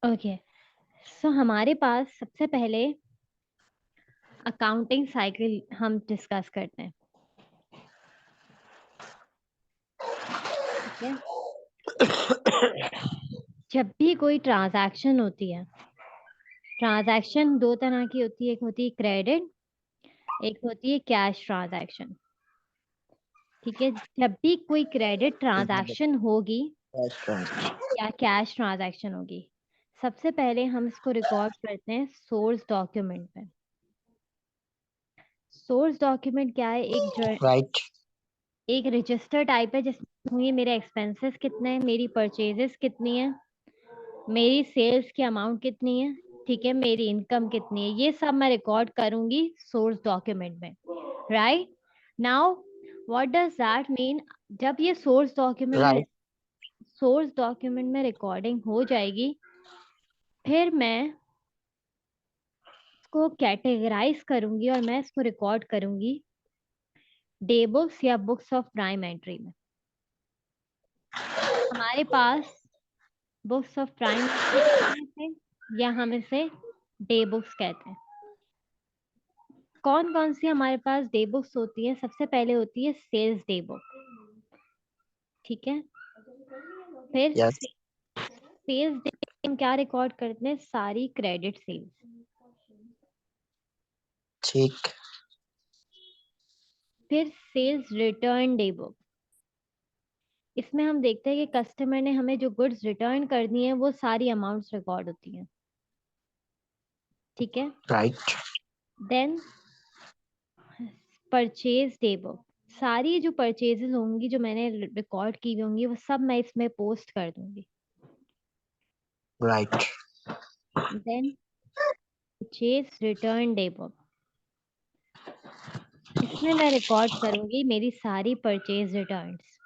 Okay, सो हमारे पास सबसे पहले अकाउंटिंग साइकिल हम डिस्कस करते हैं। ठीक है, जब भी कोई ट्रांजैक्शन होती है, ट्रांजैक्शन दो तरह की होती है, एक होती है क्रेडिट, एक होती है कैश ट्रांजैक्शन। ठीक है, जब भी कोई क्रेडिट ट्रांजैक्शन होगी या कैश ट्रांजैक्शन होगी, सबसे पहले हम इसको रिकॉर्ड करते हैं सोर्स डॉक्यूमेंट में। सोर्स डॉक्यूमेंट क्या है? राइट। एक रजिस्टर टाइप है जिसमें होंगे मेरे एक्सपेंसेस कितने हैं, मेरी परचेजेस कितनी है, मेरी सेल्स की अमाउंट कितनी है, ठीक है, मेरी इनकम कितनी है, ये सब मैं रिकॉर्ड करूंगी सोर्स डॉक्यूमेंट में। Right now, what does that mean? जब ये राइट। सोर्स डॉक्यूमेंट में रिकॉर्डिंग हो जाएगी, फिर मैं इसको कैटेगराइज करूंगी और मैं इसको रिकॉर्ड करूंगी डे बुक्स या बुक्स ऑफ प्राइम एंट्री में। हमारे पास बुक्स ऑफ प्राइम एंट्री कहते हैं इसे, या हम इसे डे बुक्स कहते हैं। कौन कौन सी हमारे पास डे बुक्स होती है? सबसे पहले होती है सेल्स डे बुक। ठीक है, फिर यस। सेल्स डे हम क्या रिकॉर्ड करते हैं? सारी क्रेडिट सेल्स। ठीक। फिर सेल्स रिटर्न डे बुक, इसमें हम देखते हैं कि कस्टमर ने हमें जो गुड्स रिटर्न कर दी हैं वो सारी अमाउंट्स रिकॉर्ड होती हैं। ठीक है, right. Then purchase day book, सारी जो परचेजेस होंगी जो मैंने रिकॉर्ड की हुई होंगी वो सब मैं इसमें पोस्ट कर दूंगी। Right. Then purchase return day book, इसमें मैं रिकॉर्ड करूंगी मेरी सारी परचेज रिटर्न्स।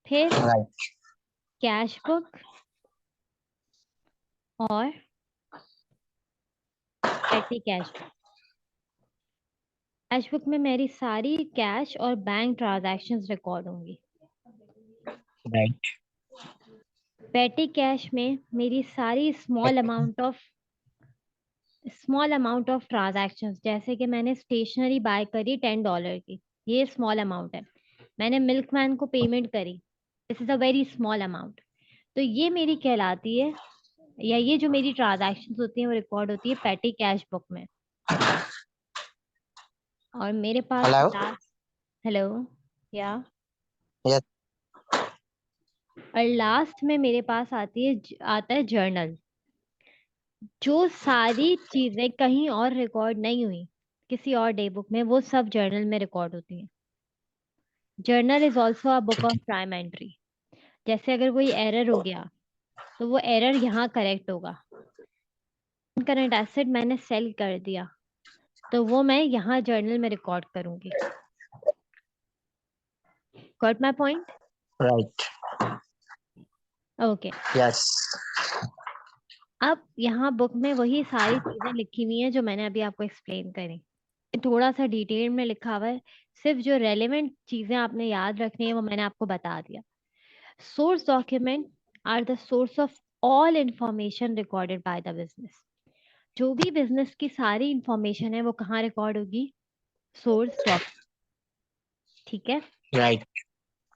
फिर राइट। कैश बुक और petty cash book. Cash book में मेरी सारी कैश और बैंक ट्रांजैक्शंस रिकॉर्ड होंगी। राइट। पेटी कैश में मेरी सारी स्मॉल अमाउंट ऑफ ट्रांजैक्शंस, जैसे कि मैंने स्टेशनरी बाय करी $10 की, ये स्मॉल अमाउंट है। मैंने मिल्कमैन को पेमेंट करी, this is a very small amount, तो ये मेरी कहलाती है, या ये जो मेरी ट्रांजैक्शंस होती हैं वो रिकॉर्ड होती है पेटी कैश बुक में। और मेरे पास हेलो। लास्ट, हेलो, या यस। और लास्ट में मेरे पास आता है जर्नल। जो सारी चीजें कहीं और रिकॉर्ड नहीं हुई किसी और डे बुक में, वो सब जर्नल में रिकॉर्ड होती हैं। Journal is also a book of prime entry. जैसे अगर कोई एरर हो गया तो वो एरर यहाँ करेक्ट होगा। करंट एसेट मैंने सेल कर दिया तो वो मैं यहाँ जर्नल में रिकॉर्ड करूंगी। Got my point? Right. Okay, yes. अब यहाँ बुक में वही सारी चीजें लिखी हुई हैं जो मैंने अभी आपको एक्सप्लेन करी, थोड़ा सा डिटेल में लिखा हुआ है। सिर्फ जो रेलेवेंट चीजें आपने याद रखनी है वो मैंने आपको बता दिया। Source document are the source of all information recorded by the business. जो भी बिजनेस की सारी इंफॉर्मेशन है वो कहाँ रिकॉर्ड होगी? Source document. ठीक है, राइट।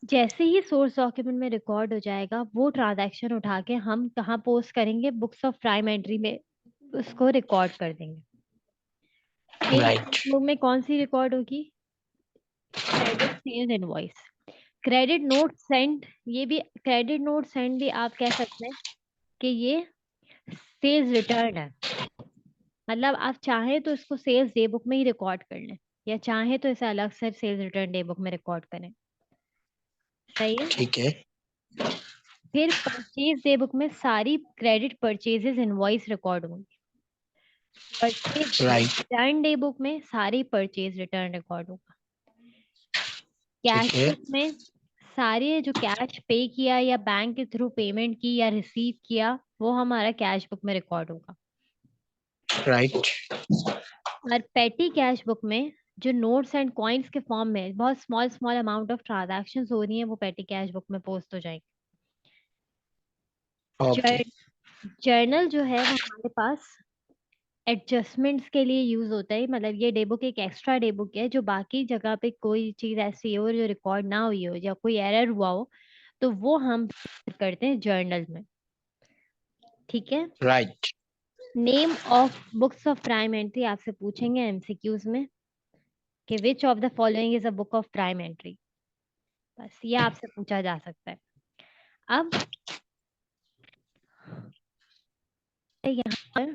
जैसे ही सोर्स डॉक्यूमेंट में रिकॉर्ड हो जाएगा वो ट्रांजैक्शन उठा के हम कहाँ पोस्ट करेंगे? बुक्स ऑफ प्राइम एंट्री में उसको रिकॉर्ड कर देंगे। फिर राइट। इस बुक में कौन सी रिकॉर्ड होगी? Credit sales invoice, credit note send, ये भी क्रेडिट नोट सेंड भी आप कह सकते हैं कि ये सेल्स रिटर्न है। मतलब आप चाहें तो इसको सेल्स डे बुक में ही रिकॉर्ड कर लें, या चाहें तो इसे अलग से सेल्स रिटर्न डे बुक में रिकॉर्ड करें। सही है। ठीक है। फिर परचेज डे बुक में सारी क्रेडिट परचेजेस इनवॉइस रिकॉर्ड होंगी। Purchase right. Return day book में सारी परचेज रिटर्न रिकॉर्ड होगा। ठीक कैश है। बुक में सारे जो कैश पे किया या बैंक के थ्रू पेमेंट की या रिसीव किया वो हमारा कैश बुक में रिकॉर्ड होगा। राइट। और पेटी कैश बुक में जो नोट्स एंड कॉइन्स के फॉर्म में बहुत small small amount of transactions हो रही हैं वो पेटी कैश बुक में पोस्ट हो जाएंगे। ओके जर्नल जो है वो हमारे पास एडजस्टमेंट्स के लिए यूज होता है। मतलब ये डे बुक एक एक्स्ट्रा डे बुक है, जो बाकी जगह पे कोई चीज ऐसी हो जो रिकॉर्ड ना हुई हो या कोई एरर हुआ हो तो वो हम करते हैं जर्नल में। ठीक है। Write name of books of prime entry आपसे पूछेंगे एमसीक्यूज में कि which of the following is a book of prime entry. बस ये आपसे पूछा जा सकता है। अब यहाँ पर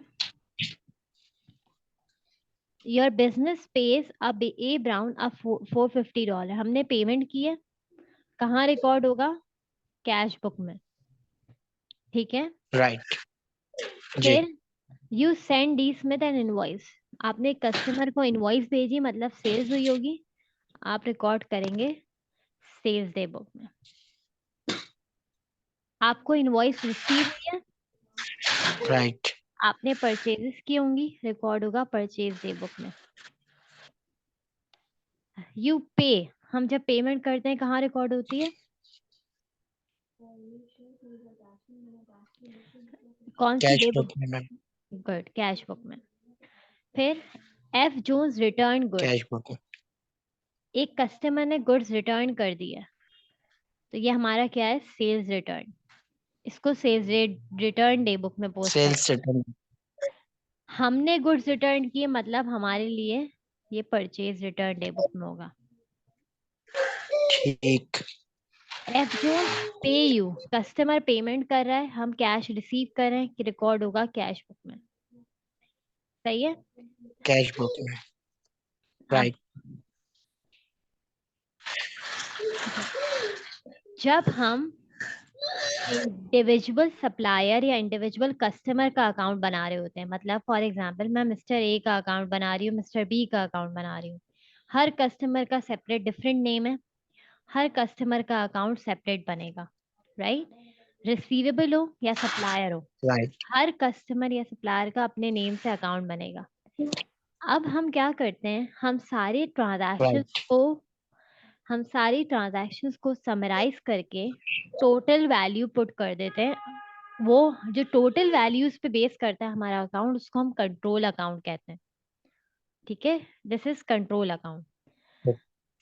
योर बिजनेस पेज अब ए ब्राउन अब $450 हमने पेमेंट की है। कहाँ रिकॉर्ड होगा? कैश बुक में। ठीक है। राइट जी फिर you send D Smith N invoice, आपने कस्टमर को इनवॉइस भेजी, मतलब सेल्स हुई होगी, आप रिकॉर्ड करेंगे सेल्स डे बुक में। आपको इनवॉइस रिसीव हुई है, राइट आपने परचेजेस की होंगी, रिकॉर्ड होगा परचेज डे बुक में। यू पे, हम जब पेमेंट करते हैं कहाँ रिकॉर्ड होती है? कौन सी कैश डे बुक? बुक में मैम गुड, कैश बुक में। फिर F Jones return goods, cash book में एक कस्टमर ने गुड्स रिटर्न कर दिया तो ये हमारा क्या है? Sales return. इसको सेल्स रिटर्न डे बुक में पोस्ट सेल्स करें। सेटलमेंट हमने गुड्स रिटर्न किए, मतलब हमारे लिए ये परचेज रिटर्न डे बुक में होगा। ठीक एफ जोन्स पे यू, कस्टमर पेमेंट कर रहा है, हम कैश रिसीव कर रहे हैं, कि रिकॉर्ड होगा कैश बुक में। सही है। कैश बुक में अब राइट जब हम इंडिविजुअल सप्लायर या इंडिविजुअल कस्टमर का अकाउंट बना रहे होते हैं, मतलब फॉर एग्जांपल मैं मिस्टर ए का अकाउंट बना रही हूँ, मिस्टर बी का अकाउंट बना रही हूँ, हर कस्टमर का सेपरेट डिफरेंट नेम है, हर कस्टमर का अकाउंट सेपरेट बनेगा, राइट? रिसीवेबल हो या सप्लायर हो, राइट हर कस्टमर या सप्लायर का अपने नेम से अकाउंट बनेगा। अब हम क्या करते हैं, राइट हम सारी ट्रांजैक्शंस को समराइज करके टोटल वैल्यू पुट कर देते हैं। वो जो टोटल वैल्यूज पे बेस करता है हमारा अकाउंट, उसको हम कंट्रोल अकाउंट कहते हैं। ठीक है, दिस इज कंट्रोल अकाउंट।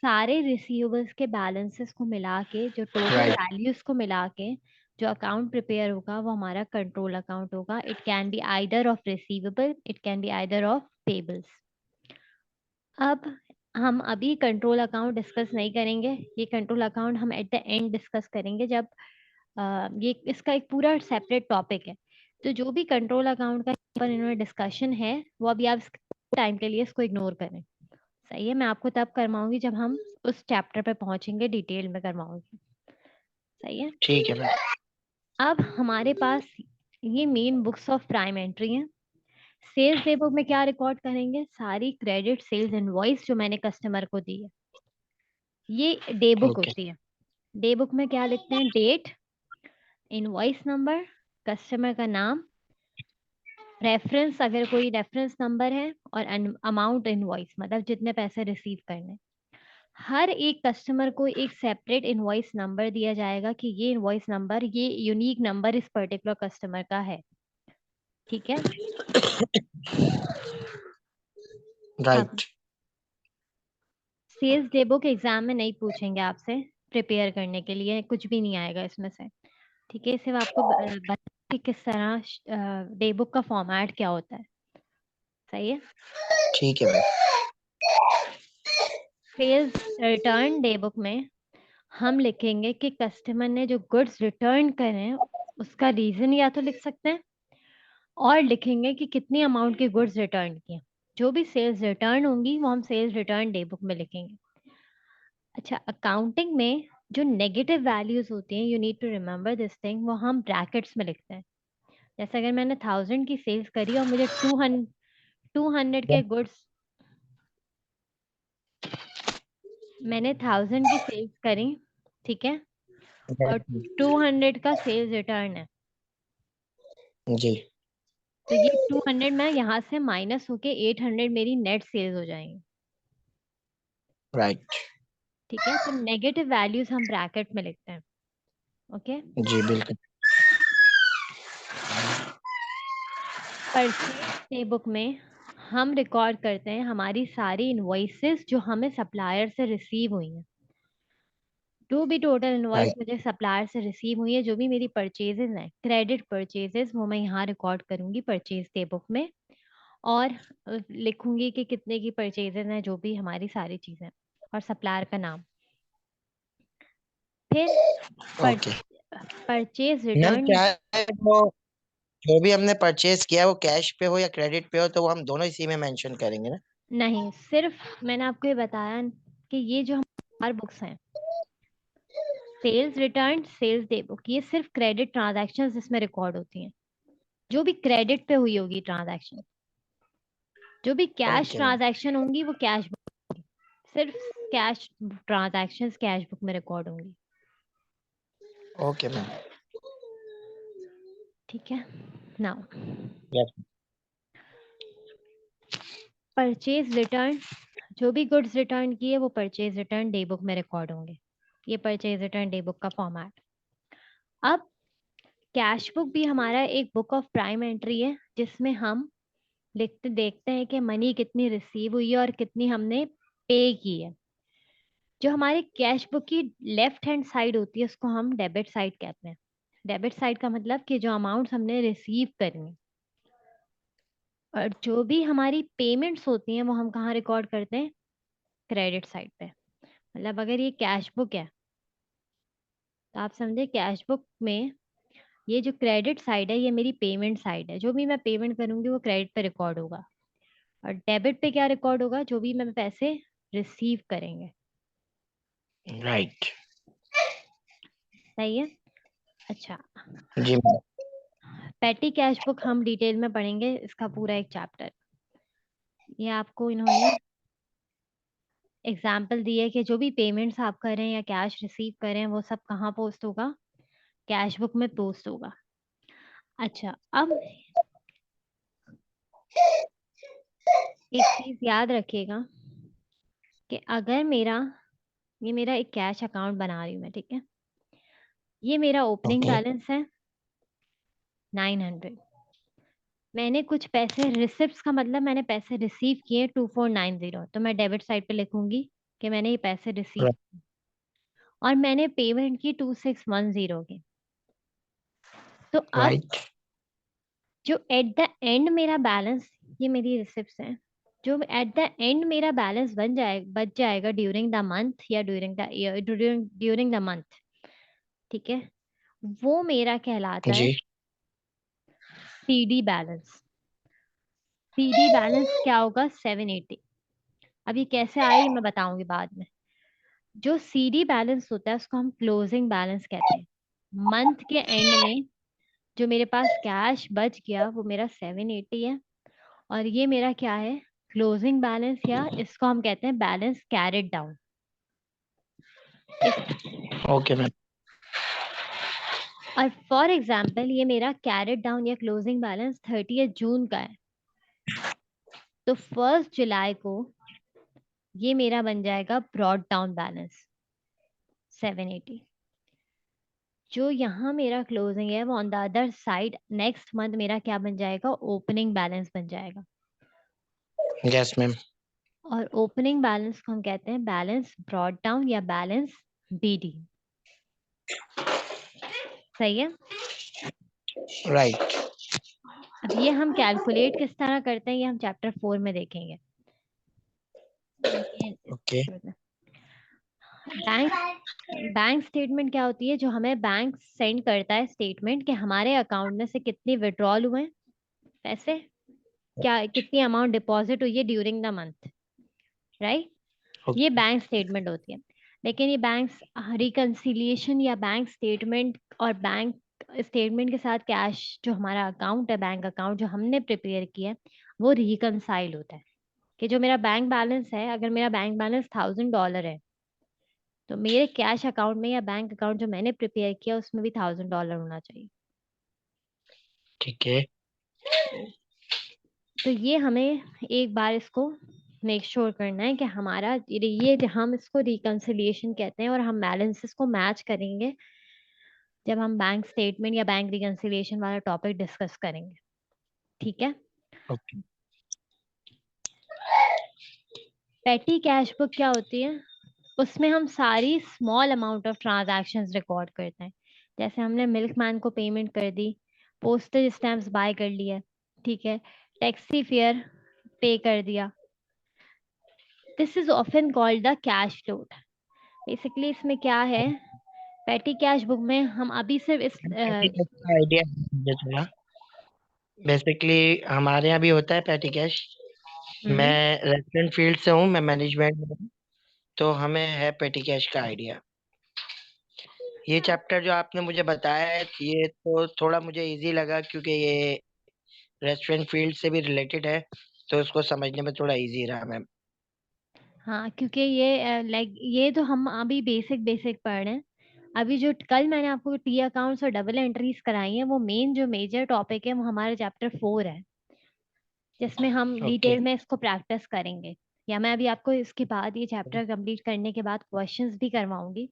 सारे रिसीवेबल्स के बैलेंसेस को मिला के, जो टोटल राइट वैल्यूज को मिला के जो अकाउंट प्रिपेयर होगा वो हमारा कंट्रोल अकाउंट होगा। It can be either of receivable, it can be either of payables. अब हम अभी कंट्रोल अकाउंट डिस्कस नहीं करेंगे, ये कंट्रोल अकाउंट हम एट द एंड डिस्कस करेंगे, जब ये इसका एक पूरा सेपरेट टॉपिक है। तो जो भी कंट्रोल अकाउंट का पर इन्होंने डिस्कशन है वो अभी आप टाइम के लिए इसको इग्नोर करें। सही है, मैं आपको तब करवाऊंगी जब हम उस चैप्टर पे पहुंचेंगे, डिटेल में करवाऊंगी। सही है। ठीक है मैम अब हमारे पास ये main books of prime entry है। सेल्स डे बुक में क्या रिकॉर्ड करेंगे? सारी क्रेडिट सेल्स इनवॉइस जो मैंने कस्टमर को दी है, ये डे बुक ओके होती है। डे बुक में क्या लिखते हैं? डेट, इनवॉइस नंबर, कस्टमर का नाम, रेफरेंस अगर कोई रेफरेंस नंबर है, और अमाउंट इनवॉइस, मतलब जितने पैसे रिसीव करने। हर एक कस्टमर को एक सेपरेट इनवॉइस नंबर दिया जाएगा कि ये इनवॉइस नंबर, ये यूनिक नंबर इस पर्टिकुलर कस्टमर का है। ठीक है। अब right sales day book exam में नहीं पूछेंगे आपसे, प्रिपेयर करने के लिए कुछ भी नहीं आएगा इसमें से। ठीक है, सिर्फ आपको बता कि किस तरह डे बुक का फॉर्मेट क्या होता है। सही है। ठीक है ma'am sales return day book में हम लिखेंगे कि कस्टमर ने जो गुड्स रिटर्न करे हैं उसका रीजन या तो लिख सकते हैं, और लिखेंगे कि कितनी अमाउंट के गुड्स रिटर्न किए। जो भी सेल्स रिटर्न होंगी वो हम सेल्स रिटर्न डे बुक में लिखेंगे। अच्छा, अकाउंटिंग में जो नेगेटिव वैल्यूज होती हैं, you need to remember this thing, वो हम ब्रैकेट्स में लिखते हैं। जैसे अगर मैंने 1000 की सेल्स करी और मुझे 200 के गुड्स, मैंने 1000 की सेल्स करी, ठीक है, और 200 का सेल्स रिटर्न है, जी तो ये 200 मैं यहाँ से माइनस होके 800 मेरी नेट सेल्स हो जाएंगी। राइट ठीक है, तो नेगेटिव वैल्यूज हम ब्रैकेट में लिखते हैं। ओके। जी बिल्कुल परचेज डे बुक में हम रिकॉर्ड करते हैं हमारी सारी इनवॉइसेस जो हमें सप्लायर से रिसीव हुई हैं। जो भी टोटल इनवॉइस राइट। मुझे सप्लायर से रिसीव हुई है, जो भी मेरी परचेजेस हैं, क्रेडिट परचेजेस, वो मैं यहाँ रिकॉर्ड करूंगी परचेज डे बुक में। और लिखूंगी कि कितने की परचेजेस हैं, जो भी हमारी सारी चीजें, और सप्लायर का नाम। फिर ओके परचेज मैम, रिटर्न। क्या है वो जो भी हमने परचेज किया है, वो कैश पे हो या क्रेडिट पे हो, तो वो हम दोनों इसी में मेंशन करेंगे ना। नहीं, सिर्फ मैंने आपको ये बताया कि ये जो हमारे बुक्स हैं, sales return, sales day book, ये सिर्फ क्रेडिट ट्रांजैक्शंस इसमें रिकॉर्ड होती हैं, जो भी क्रेडिट पे हुई होगी ट्रांजैक्शन। जो भी कैश ओके मैम। ट्रांजैक्शन होंगी वो कैश बुक, सिर्फ कैश ट्रांजैक्शंस कैश बुक में रिकॉर्ड होंगी। Okay ma'am. ठीक है। Now yes. परचेज रिटर्न, जो भी गुड्स रिटर्न किए वो परचेज रिटर्न डे बुक में रिकॉर्ड होंगे। ये परचेज रिटर्न डे बुक का फॉर्मेट। अब कैश बुक भी हमारा एक बुक ऑफ प्राइम एंट्री है, जिसमें हम लिखते देखते हैं कि मनी कितनी रिसीव हुई है और कितनी हमने पे की है। जो हमारे कैश बुक की लेफ्ट हैंड साइड होती है उसको हम डेबिट साइड कहते हैं। डेबिट साइड का मतलब कि जो अमाउंट हमने रिसीव करनी है। और जो भी हमारी पेमेंट्स होती हैं वो हम कहाँ रिकॉर्ड करते हैं? क्रेडिट साइड पे। मतलब अगर ये कैश बुक है तो आप समझे कैश बुक में ये जो क्रेडिट साइड है ये मेरी पेमेंट साइड है। जो भी मैं पेमेंट करूंगी वो क्रेडिट पे रिकॉर्ड होगा। और डेबिट पे क्या रिकॉर्ड होगा? जो भी मैं पैसे रिसीव करेंगे। राइट। सही है। अच्छा, जी मैम। पेटी कैश बुक हम डिटेल में पढ़ेंगे, इसका पूरा एक चैप्टर। ये आपको इन्होंने एग्जाम्पल दिए कि जो भी पेमेंट्स आप करें या कैश रिसीव करें वो सब कहाँ पोस्ट होगा? कैश बुक में पोस्ट होगा। अच्छा, अब एक चीज याद रखिएगा कि अगर ये मेरा एक कैश अकाउंट बना रही हूँ मैं, ठीक है। ये मेरा ओपनिंग ओके। बैलेंस है 900। मैंने कुछ पैसे रिसिप्ट्स का मतलब मैंने पैसे रिसीव किए 2490, तो मैं डेबिट साइड पे लिखूंगी कि मैंने ये पैसे रिसीव। और मैंने पेमेंट की 2610 की। तो अब राइट। जो एट द एंड मेरा बैलेंस, ये मेरी रिसिप्ट्स हैं, जो एट द एंड मेरा बैलेंस बच जाएगा ड्यूरिंग द मंथ या during the year, during the month, ठीक है, वो मेरा कहलाता है जी। CD balance. सीडी बैलेंस क्या होगा? 780। अब ये कैसे आया ये मैं बताऊंगी बाद में। जो सीडी बैलेंस होता है उसको हम क्लोजिंग बैलेंस कहते हैं। मंथ के एंड में जो मेरे पास कैश बच गया वो मेरा 780 है। और ये मेरा क्या है? क्लोजिंग बैलेंस, या इसको हम कहते हैं balance carried down. Okay ma'am. और फॉर एग्जाम्पल ये मेरा कैरिड डाउन या क्लोजिंग बैलेंस 30 जून का है, तो 1 जुलाई को ये मेरा बन जाएगा ब्रॉड डाउन बैलेंस 780। जो यहाँ मेरा क्लोजिंग है वो on the other side next month मेरा क्या बन जाएगा? ओपनिंग बैलेंस बन जाएगा। Yes ma'am. और ओपनिंग बैलेंस को हम कहते हैं बैलेंस ब्रॉड डाउन या बैलेंस बीडी। सही है। राइट। अब ये हम कैलकुलेट किस तरह करते हैं ये हम चैप्टर 4 में देखेंगे। ओके। बैंक बैंक स्टेटमेंट क्या होती है? जो हमें बैंक सेंड करता है स्टेटमेंट कि हमारे अकाउंट में से कितने विड्रॉल हुए पैसे, क्या कितनी अमाउंट डिपॉजिट हुई है ड्यूरिंग द मंथ, राइट। ये बैंक स्टेटमेंट होती है। लेकिन ये बैंक रिकंसिलिएशन या बैंक स्टेटमेंट और बैंक स्टेटमेंट के साथ कैश जो हमारा अकाउंट है, बैंक अकाउंट जो हमने प्रिपेयर किया है, वो रिकंसाइल होता है। कि जो मेरा बैंक बैलेंस है, अगर मेरा बैंक बैलेंस $1000 है, तो मेरे कैश अकाउंट में या बैंक अकाउंट जो मैंने प्रिपेयर किया उसमें भी $1000 होना चाहिए। ठीक है। तो ये हमें एक बार इसको मेक श्योर करना है कि हमारा ये हम इसको रिकंसिलिएशन कहते हैं, और हम बैलेंसेस को मैच करेंगे जब हम बैंक स्टेटमेंट या बैंक रिकंसिलिएशन वाला टॉपिक डिस्कस करेंगे। ठीक है। ओके। पेटी कैश बुक क्या होती है? उसमें हम सारी small amount of transactions record करते हैं। जैसे हमने मिल्कमैन को पेमेंट कर दी, पोस्टेज स्टैम्प्स बाय कर लिया, ठीक है, टैक्सी फेयर पे कर दिया। This is often called the cash float. Basically इसमें क्या है, पेटी कैश बुक में हम अभी सिर्फ इस पैटी कैश का आइडिया मुझे थोड़ा, बेसिकली हमारे यहाँ भी होता है पैटी कैश। मैं हम्म। रेस्टोरेंट फील्ड से हूँ, मैं मैनेजमेंट में हूँ, तो हमें है पेटी कैश का आइडिया। ये चैप्टर जो आपने मुझे बताया है ये तो थोड़ा मुझे इजी लगा, क्योंकि ये रेस्टोरेंट फील्ड से भी रिलेटेड है, तो उसको समझने में थोड़ा इजी रहा मैम। हाँ, क्योंकि ये लाइक ये तो हम अभी बेसिक बेसिक पढ़ रहे हैं। अभी जो कल मैंने आपको टी अकाउंट्स और डबल एंट्रीज कराई है, वो मेन जो मेजर टॉपिक है वो हमारे चैप्टर 4 है, जिसमें हम ओके। डिटेल में इसको प्रैक्टिस करेंगे। या मैं अभी आपको इसके बाद, ये चैप्टर कंप्लीट करने के बाद क्वेश्चंस भी करवाऊंगी।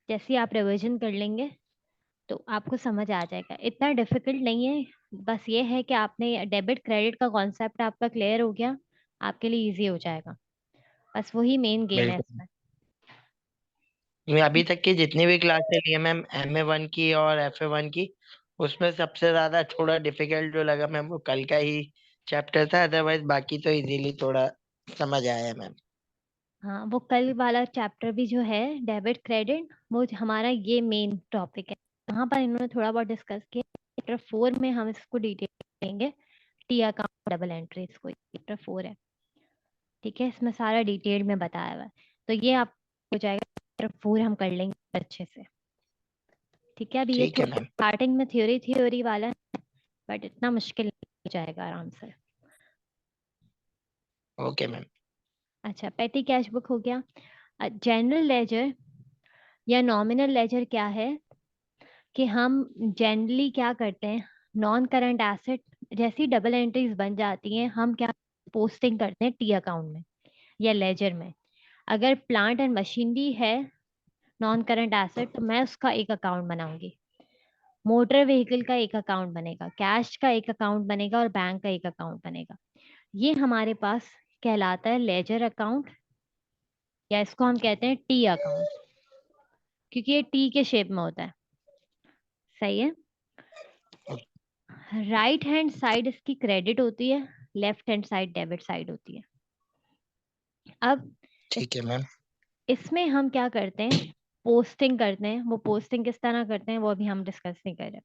जैसे ही आप रिवीजन कर लेंगे तो आपको समझ आ जाएगा, इतना डिफिकल्ट नहीं है। बस ये है कि आपने डेबिट क्रेडिट का कॉन्सेप्ट आपका क्लियर हो गया, आपके लिए इजी हो जाएगा। बस वही मेन गेम है बिल्कुल। इसमें। मैं अभी तक की जितनी भी क्लासें ली है मैम, MA 1 की और FA 1 की, उसमें सबसे ज्यादा थोड़ा डिफिकल्ट जो लगा मैम वो कल का ही चैप्टर था, अदरवाइज बाकी तो इजीली थोड़ा समझ आया मैम। हाँ, वो कल वाला चैप्टर भी जो है, डेबिट क्रेडिट, वो हमारा ये मेन टॉपिक है। वहाँ पर इन्होंने थोड़ा बहुत डिस्कस किया। चैप्टर 4 में हम इसको डिटेल देंगे, टी अकाउंट डबल एंट्री, इसको चैप्टर 4 है, ठीक है। इसमें सारा डिटेल में बताया हुआ है, तो ये आप हो जाएगा। चैप्टर 4 हम कर लेंगे अच्छे से, ठीक है। अभी ये ठीक है थोड़ा मैम। स्टार्टिंग में थ्योरी थ्योरी वाला है, बट इतना मुश्किल नहीं हो जाएगा, आराम से। Okay ma'am. अच्छा, पेटी कैश बुक हो गया। जनरल लेजर या नॉमिनल लेजर क्या है, कि हम जनरली क्या करते हैं, नॉन करंट एसेट जैसी डबल एंट्रीज बन जाती हैं, हम क्या पोस्टिंग करते हैं टी अकाउंट में या लेजर में। अगर प्लांट एंड मशीनरी है नॉन करंट एसेट, तो मैं उसका एक अकाउंट बनाऊंगी। मोटर व्हीकल का एक अकाउंट बनेगा, कैश का एक अकाउंट बनेगा, और बैंक का एक अकाउंट बनेगा। ये हमारे पास कहलाता है लेजर अकाउंट, या इसको हम कहते हैं टी अकाउंट, क्योंकि ये टी के शेप में होता है। सही है। राइट हैंड साइड इसकी क्रेडिट होती है, left hand side debit side होती है। अब इस, ठीक है मैम। इसमें हम क्या करते हैं, पोस्टिंग करते हैं। वो पोस्टिंग किस तरह करते हैं वो अभी हम डिस्कस नहीं कर रहे,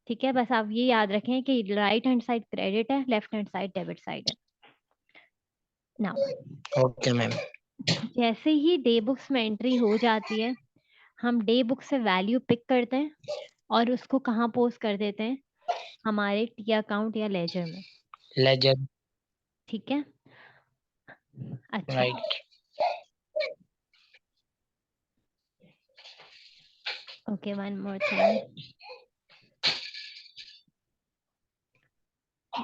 ठीक है। बस आप ये याद रखें कि राइट हैंड साइड क्रेडिट है, left hand side debit side है। Now, okay ma'am. जैसे ही डे बुक्स में एंट्री हो जाती है, हम डे बुक से वैल्यू पिक करते हैं और उसको कहाँ पोस्ट कर देते हैं, हमारे टी अकाउंट या लेजर में, लेजर। ठीक है। अच्छा, right. Okay, one more thing.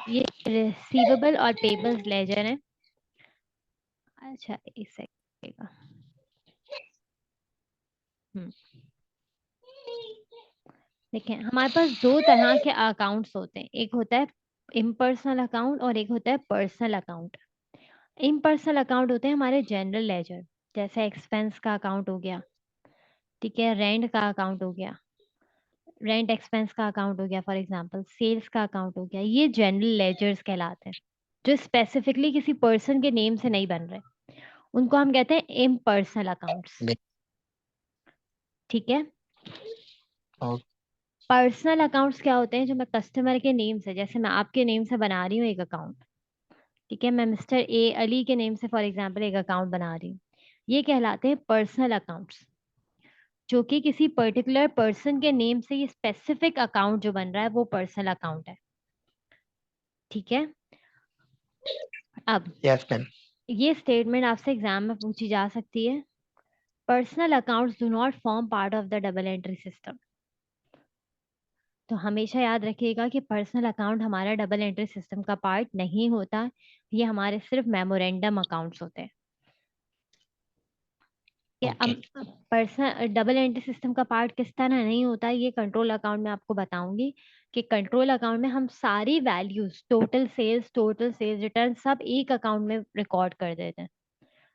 ये रिसीवेबल और पेबल्स लेजर है। अच्छा, एक सेकेंड। हम्म, देखें, हमारे पास दो तरह के अकाउंट्स होते हैं, एक होता है इम्पर्सनल अकाउंट और एक होता है पर्सनल अकाउंट। इम्पर्सनल अकाउंट होते हैं हमारे जनरल लेजर, जैसे एक्सपेंस का अकाउंट हो गया, ठीक है, रेंट का अकाउंट हो गया, रेंट एक्सपेंस का अकाउंट हो गया, फॉर एग्जांपल सेल्स का अकाउंट हो गया। ये जनरल लेजर्स कहलाते हैं, जो स्पेसिफिकली किसी पर्सन के नेम से नहीं बन रहे, उनको हम कहते हैं इम्पर्सनल अकाउंट्स, ठीक है। ओके। पर्सनल अकाउंट्स क्या होते हैं, जो मैं कस्टमर के नेम से, जैसे मैं आपके नेम से बना रही हूँ एक अकाउंट, ठीक है, मैं मिस्टर ए अली के नेम से फॉर एग्जांपल एक अकाउंट बना रही हूँ, ये कहलाते हैं पर्सनल अकाउंट्स। जो कि किसी पर्टिकुलर पर्सन के नेम से ये स्पेसिफिक अकाउंट जो बन रहा है वो पर्सनल अकाउंट है, ठीक है। अब यस मैम। ये स्टेटमेंट आपसे एग्जाम में पूछी जा सकती है, personal accounts do not form part of the double entry system. तो हमेशा याद रखिएगा कि पर्सनल अकाउंट हमारा डबल एंट्री सिस्टम का पार्ट नहीं होता, ये हमारे सिर्फ मेमोरेंडम अकाउंट्स होते हैं। Okay personal double entry system का पार्ट किस तरह नहीं होता है, ये कंट्रोल अकाउंट में आपको बताऊंगी कि कंट्रोल अकाउंट में हम सारी वैल्यूज, टोटल सेल्स रिटर्न सब एक अकाउंट में रिकॉर्ड कर देते हैं।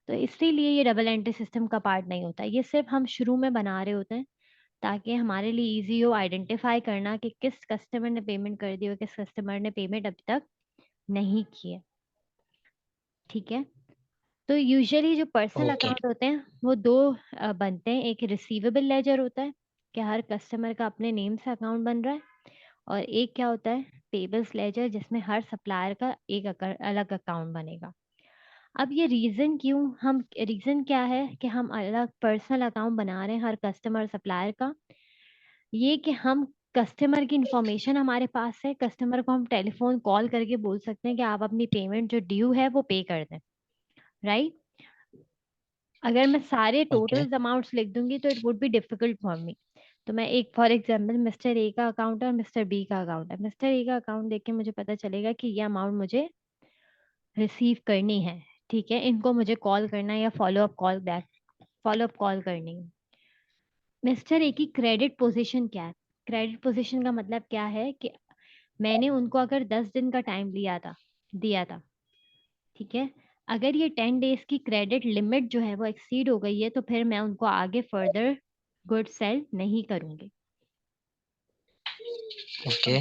तो इसीलिए ये डबल एंट्री सिस्टम का पार्ट नहीं होता, ये सिर्फ हम शुरू में बना रहे होते हैं ताकि हमारे लिए इजी हो आइडेंटिफाई करना कि किस कस्टमर ने पेमेंट कर दी और किस कस्टमर ने पेमेंट अभी तक नहीं की है। ठीक है, तो यूजुअली जो पर्सनल ओके अकाउंट होते हैं वो दो बनते हैं। एक रिसीवेबल लेजर होता है कि हर कस्टमर का अपने नेम से अकाउंट बन रहा है, और एक क्या होता है, पेबल्स लेजर, जिसमें हर सप्लायर का एक अलग अकाउंट बनेगा। अब ये रीजन क्या है कि हम अलग पर्सनल अकाउंट बना रहे हैं हर कस्टमर सप्लायर का, ये कि हम कस्टमर की इंफॉर्मेशन हमारे पास है, कस्टमर को हम टेलीफोन कॉल करके बोल सकते हैं कि आप अपनी पेमेंट जो ड्यू है वो पे कर दें, राइट। अगर मैं सारे ओके टोटल अमाउंट्स लिख दूंगी तो it would be difficult for me. तो मैं एक फॉर एग्जांपल मिस्टर ए का अकाउंट है और मिस्टर बी का अकाउंट है, मिस्टर ए का अकाउंट देख के मुझे पता चलेगा कि ये अमाउंट मुझे रिसीव करनी है, ठीक है, इनको मुझे कॉल करना है या फॉलो अप कॉल करनी है। मिस्टर ए की क्रेडिट पोजीशन क्या है? क्रेडिट पोजीशन का मतलब क्या है कि मैंने उनको अगर 10 दिन का टाइम दिया था, ठीक है, अगर ये 10 डेज की क्रेडिट लिमिट जो है वो एक्सीड हो गई है तो फिर मैं उनको आगे फर्दर गुड सेल नहीं करूंगी। ओके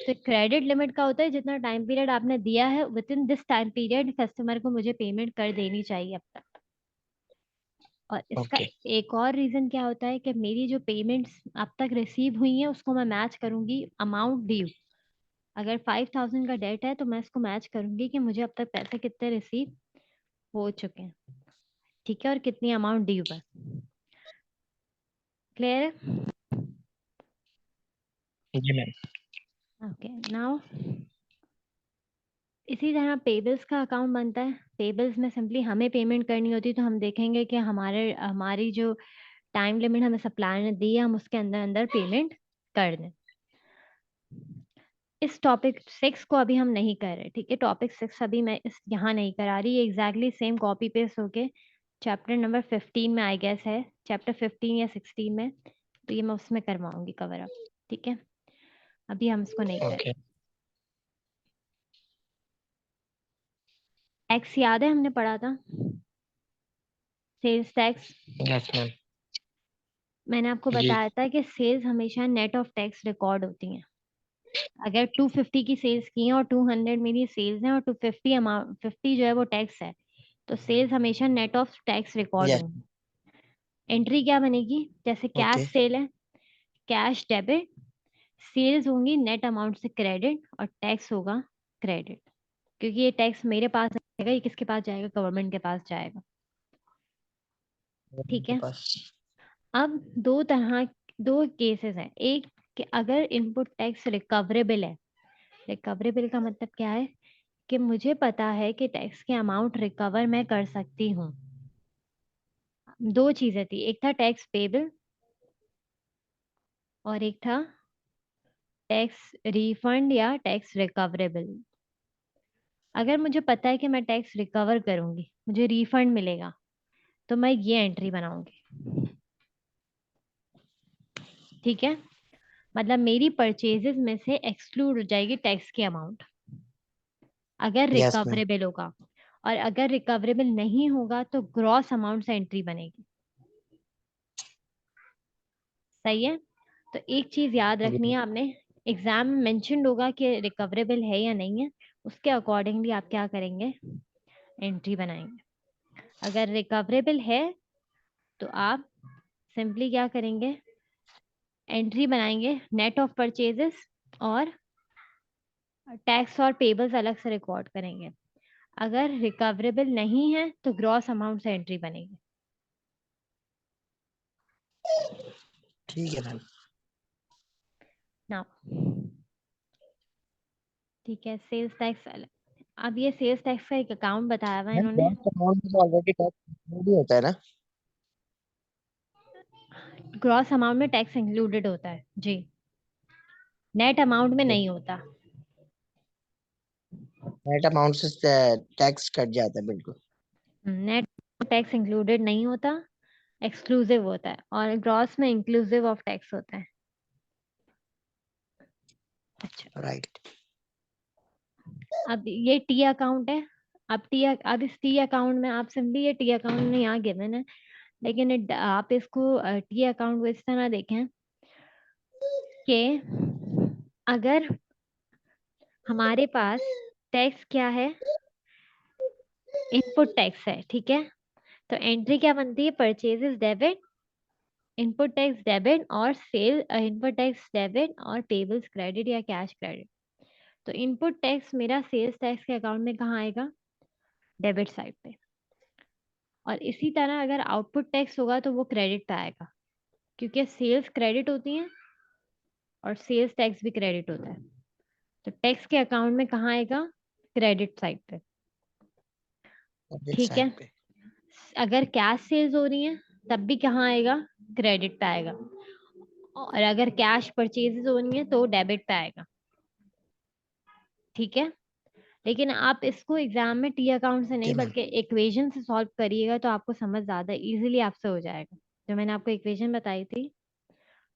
तो क्रेडिट लिमिट का होता है जितना टाइम पीरियड आपने दिया है, with in this time period customer को मुझे पेमेंट कर देनी चाहिए अब तक। और इसका ओके एक और रीजन क्या होता है कि मेरी जो पेमेंट्स अब तक रिसीव हुई हैं उसको मैं मैच करूंगी अमाउंट ड्यू। अगर 5,000 का डेट है तो मैं इसको मैच करूंगी कि मुझे अब तक पैसे कितने रिसीव हो चुके हैं, ठीक है, और कितनी अमाउंट ड्यू पर। क्लियर है? जी मैम ओके, नाउ इसी तरह पेबल्स का अकाउंट बनता है। पेबल्स में सिंपली हमें पेमेंट करनी होती है तो हम देखेंगे कि हमारी जो टाइम लिमिट हमें सप्लायर ने दी है हम उसके अंदर अंदर पेमेंट कर दें। इस टॉपिक 6 को अभी हम नहीं कर रहे, ठीक है, टॉपिक 6 अभी मैं इस यहाँ नहीं करा रही, ये एग्जैक्टली सेम कॉपी पेस्ट होके चैप्टर नंबर 15 में आई गेस है, चैप्टर 15 या 16 में, तो ये मैं उसमें करवाऊंगी कवर अप, ठीक है, अभी हम इसको नहीं कर। ओके टैक्स याद है हमने पढ़ा था, सेल्स टैक्स। यस मैम मैंने आपको जी बताया था कि सेल्स हमेशा नेट ऑफ टैक्स रिकॉर्ड होती हैं। अगर 250 की सेल्स की हैं और 200 मेरी सेल्स हैं और 250 अमाउंट 50 जो है वो टैक्स है, तो सेल्स हमेशा net of tax record yes होंगी। एंट्री क्या बनेगी? जैसे कैश ओके सेल है, कैश डेबिट, सेल्स होंगी नेट अमाउंट से क्रेडिट और टैक्स होगा क्रेडिट, क्योंकि ये टैक्स मेरे पास आएगा, ये किसके पास जाएगा? गवर्नमेंट के पास जाएगा, ठीक के है। पास अब दो केसेस हैं, एक कि अगर इनपुट टैक्स रिकवरेबल है। रिकवरेबल का मतलब क्या है कि मुझे पता है कि टैक्स के अमाउंट रिकवर मैं कर सकती हूँ। दो चीजें थी, एक था टैक्स पेबल और एक था टैक्स रिफंड या टैक्स रिकवरेबल। अगर मुझे पता है कि मैं टैक्स रिकवर करूंगी, मुझे रिफंड मिलेगा, तो मैं ये एंट्री बनाऊंगी, ठीक है, मतलब मेरी परचेजेस में से एक्सक्लूड हो जाएगी टैक्स की अमाउंट अगर यस मैम रिकवरेबल होगा, और अगर रिकवरेबल नहीं होगा तो ग्रॉस अमाउंट से एंट्री बनेगी। सही है? तो एक चीज याद रखनी है आपने, एग्जाम में मेंशन्ड होगा कि रिकवरेबल है या नहीं है, उसके अकॉर्डिंगली आप क्या करेंगे? एंट्री बनाएंगे। अगर रिकवरेबल है तो आप सिंपली क्या करेंगे? एंट्री बनाएंगे नेट ऑफ परचेजेस, और टैक्स और पेबल्स अलग से रिकॉर्ड करेंगे। अगर रिकवरेबल नहीं है तो ग्रॉस अमाउंट से एंट्री बनेगी। ठीक है मैम नाउ ठीक है, सेल्स टैक्स अलग। अब ये सेल्स टैक्स का एक अकाउंट बताया हुआ है मैम इन्होंने। ग्रॉस अमाउंट में तो ऑलरेडी टैक्स इंक्लूड ही होता है ना ग्रॉस अमाउंट में टैक्स इंक्लूडेड होता है जी, नेट अमाउंट में नहीं होता। नेट अमाउंट से टैक्स कट जाता है बिल्कुल नेट टैक्स इंक्लूडेड नहीं होता, एक्सक्लूसिव होता है, और ग्रॉस में इंक्लूसिव ऑफ टैक्स होता है। अच्छा, राइट। अब ये टी अकाउंट है। अब इस टी अकाउंट में आप सिंपली, ये टी अकाउंट में यहाँ गिवन है, लेकिन आप इसको टी अकाउंट को इस तरह देखें कि अगर हमारे पास टैक्स क्या है, इनपुट टैक्स है, ठीक है, तो एंट्री क्या बनती है, purchases debit, input tax debit, और सेल इनपुट टैक्स डेबिट और पेबल्स क्रेडिट या कैश क्रेडिट। तो इनपुट टैक्स मेरा सेल्स टैक्स के अकाउंट में कहाँ आएगा, डेबिट साइड पे। और इसी तरह अगर आउटपुट टैक्स होगा तो वो क्रेडिट पे आएगा, क्योंकि सेल्स क्रेडिट होती हैं और सेल्स टैक्स भी क्रेडिट होता है। तो टैक्स के अकाउंट में कहाँ आएगा, क्रेडिट साइड पे। क्रेडिट ठीक है, साइड पे। अगर कैश सेल्स हो रही हैं तब भी कहाँ आएगा, क्रेडिट पे आएगा। और अगर कैश परचेजेस हो रही हैं तो डेबिट पे आएगा। ठीक है, लेकिन आप इसको एग्जाम में टी अकाउंट से जी नहीं मैम। बल्कि इक्वेशन से सॉल्व करिएगा तो आपको समझ ज्यादा इजीली आपसे हो जाएगा। जो मैंने आपको इक्वेशन बताई थी,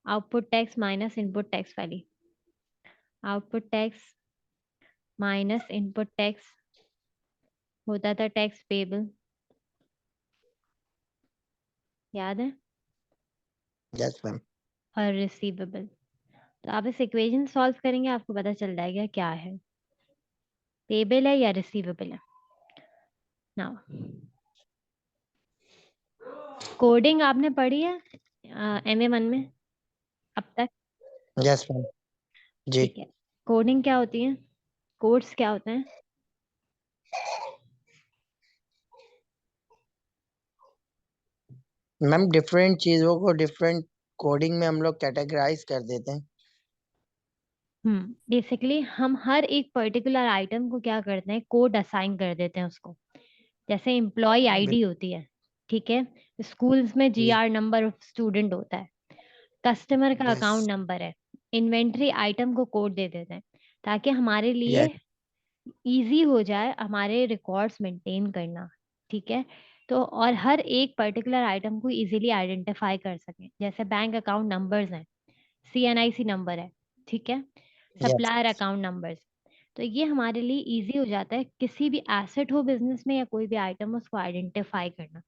output tax minus input tax वाली, output tax minus input tax होता था टैक्स पेबल, याद है, यस मैम। और रिसीवेबल। तो आप इस इक्वेशन सॉल्व करेंगे, आपको पता चल जाएगा क्या है, पेबल है या रिसीवेबल है। नाउ कोडिंग आपने पढ़ी है MA1 में अब तक? Yes ma'am. जी ठीक है, कोडिंग क्या होती है, कोड्स क्या होते हैं? मैम, डिफरेंट चीजों को डिफरेंट कोडिंग में हम लोग कैटेगराइज कर देते हैं। बेसिकली हम हर एक पर्टिकुलर आइटम को क्या करते हैं, कोड असाइन कर देते हैं उसको। जैसे एम्प्लॉय आईडी बिल्कुल। होती है, ठीक है, स्कूल्स में जी। GR नंबर ऑफ स्टूडेंट होता है, कस्टमर का यस। अकाउंट नंबर है, इन्वेंट्री आइटम को कोड दे देते हैं ताकि हमारे लिए यस। इजी हो जाए हमारे रिकॉर्ड्स मेंटेन करना। ठीक है, तो और हर एक पर्टिकुलर आइटम को इजीली आइडेंटिफाई कर सकें। जैसे बैंक अकाउंट नंबर्स हैं, CNIC नंबर है, ठीक है, यस। Supplier account numbers. तो ये हमारे लिए इजी हो जाता है किसी भी एसेट हो बिजनेस में या कोई भी आइटम हो उसको आइडेंटिफाई करना।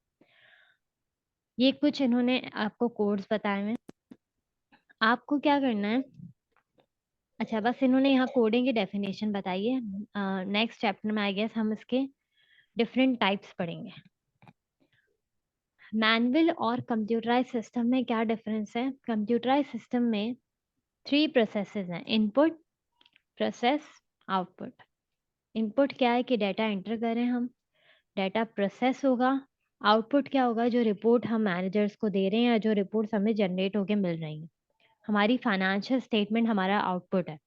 ये कुछ इन्होंने आपको कोड्स बताए हैं, आपको क्या करना है। अच्छा, बस इन्होंने यहाँ कोडिंग की डेफिनेशन बताई है। नेक्स्ट चैप्टर में आई गेस हम इसके डिफरेंट टाइप्स पढ़ेंगे। मैनुअल और कंप्यूटराइज सिस्टम में क्या डिफरेंस है, कंप्यूटराइज सिस्टम में 3 प्रोसेसेस हैं, इनपुट, प्रोसेस, आउटपुट। इनपुट क्या है कि डाटा एंटर करें हम, डाटा प्रोसेस होगा, आउटपुट क्या होगा, जो रिपोर्ट हम मैनेजर्स को दे रहे हैं या जो रिपोर्ट्स हमें जनरेट होके मिल रही हैं। हमारी फाइनेंशियल स्टेटमेंट हमारा आउटपुट है।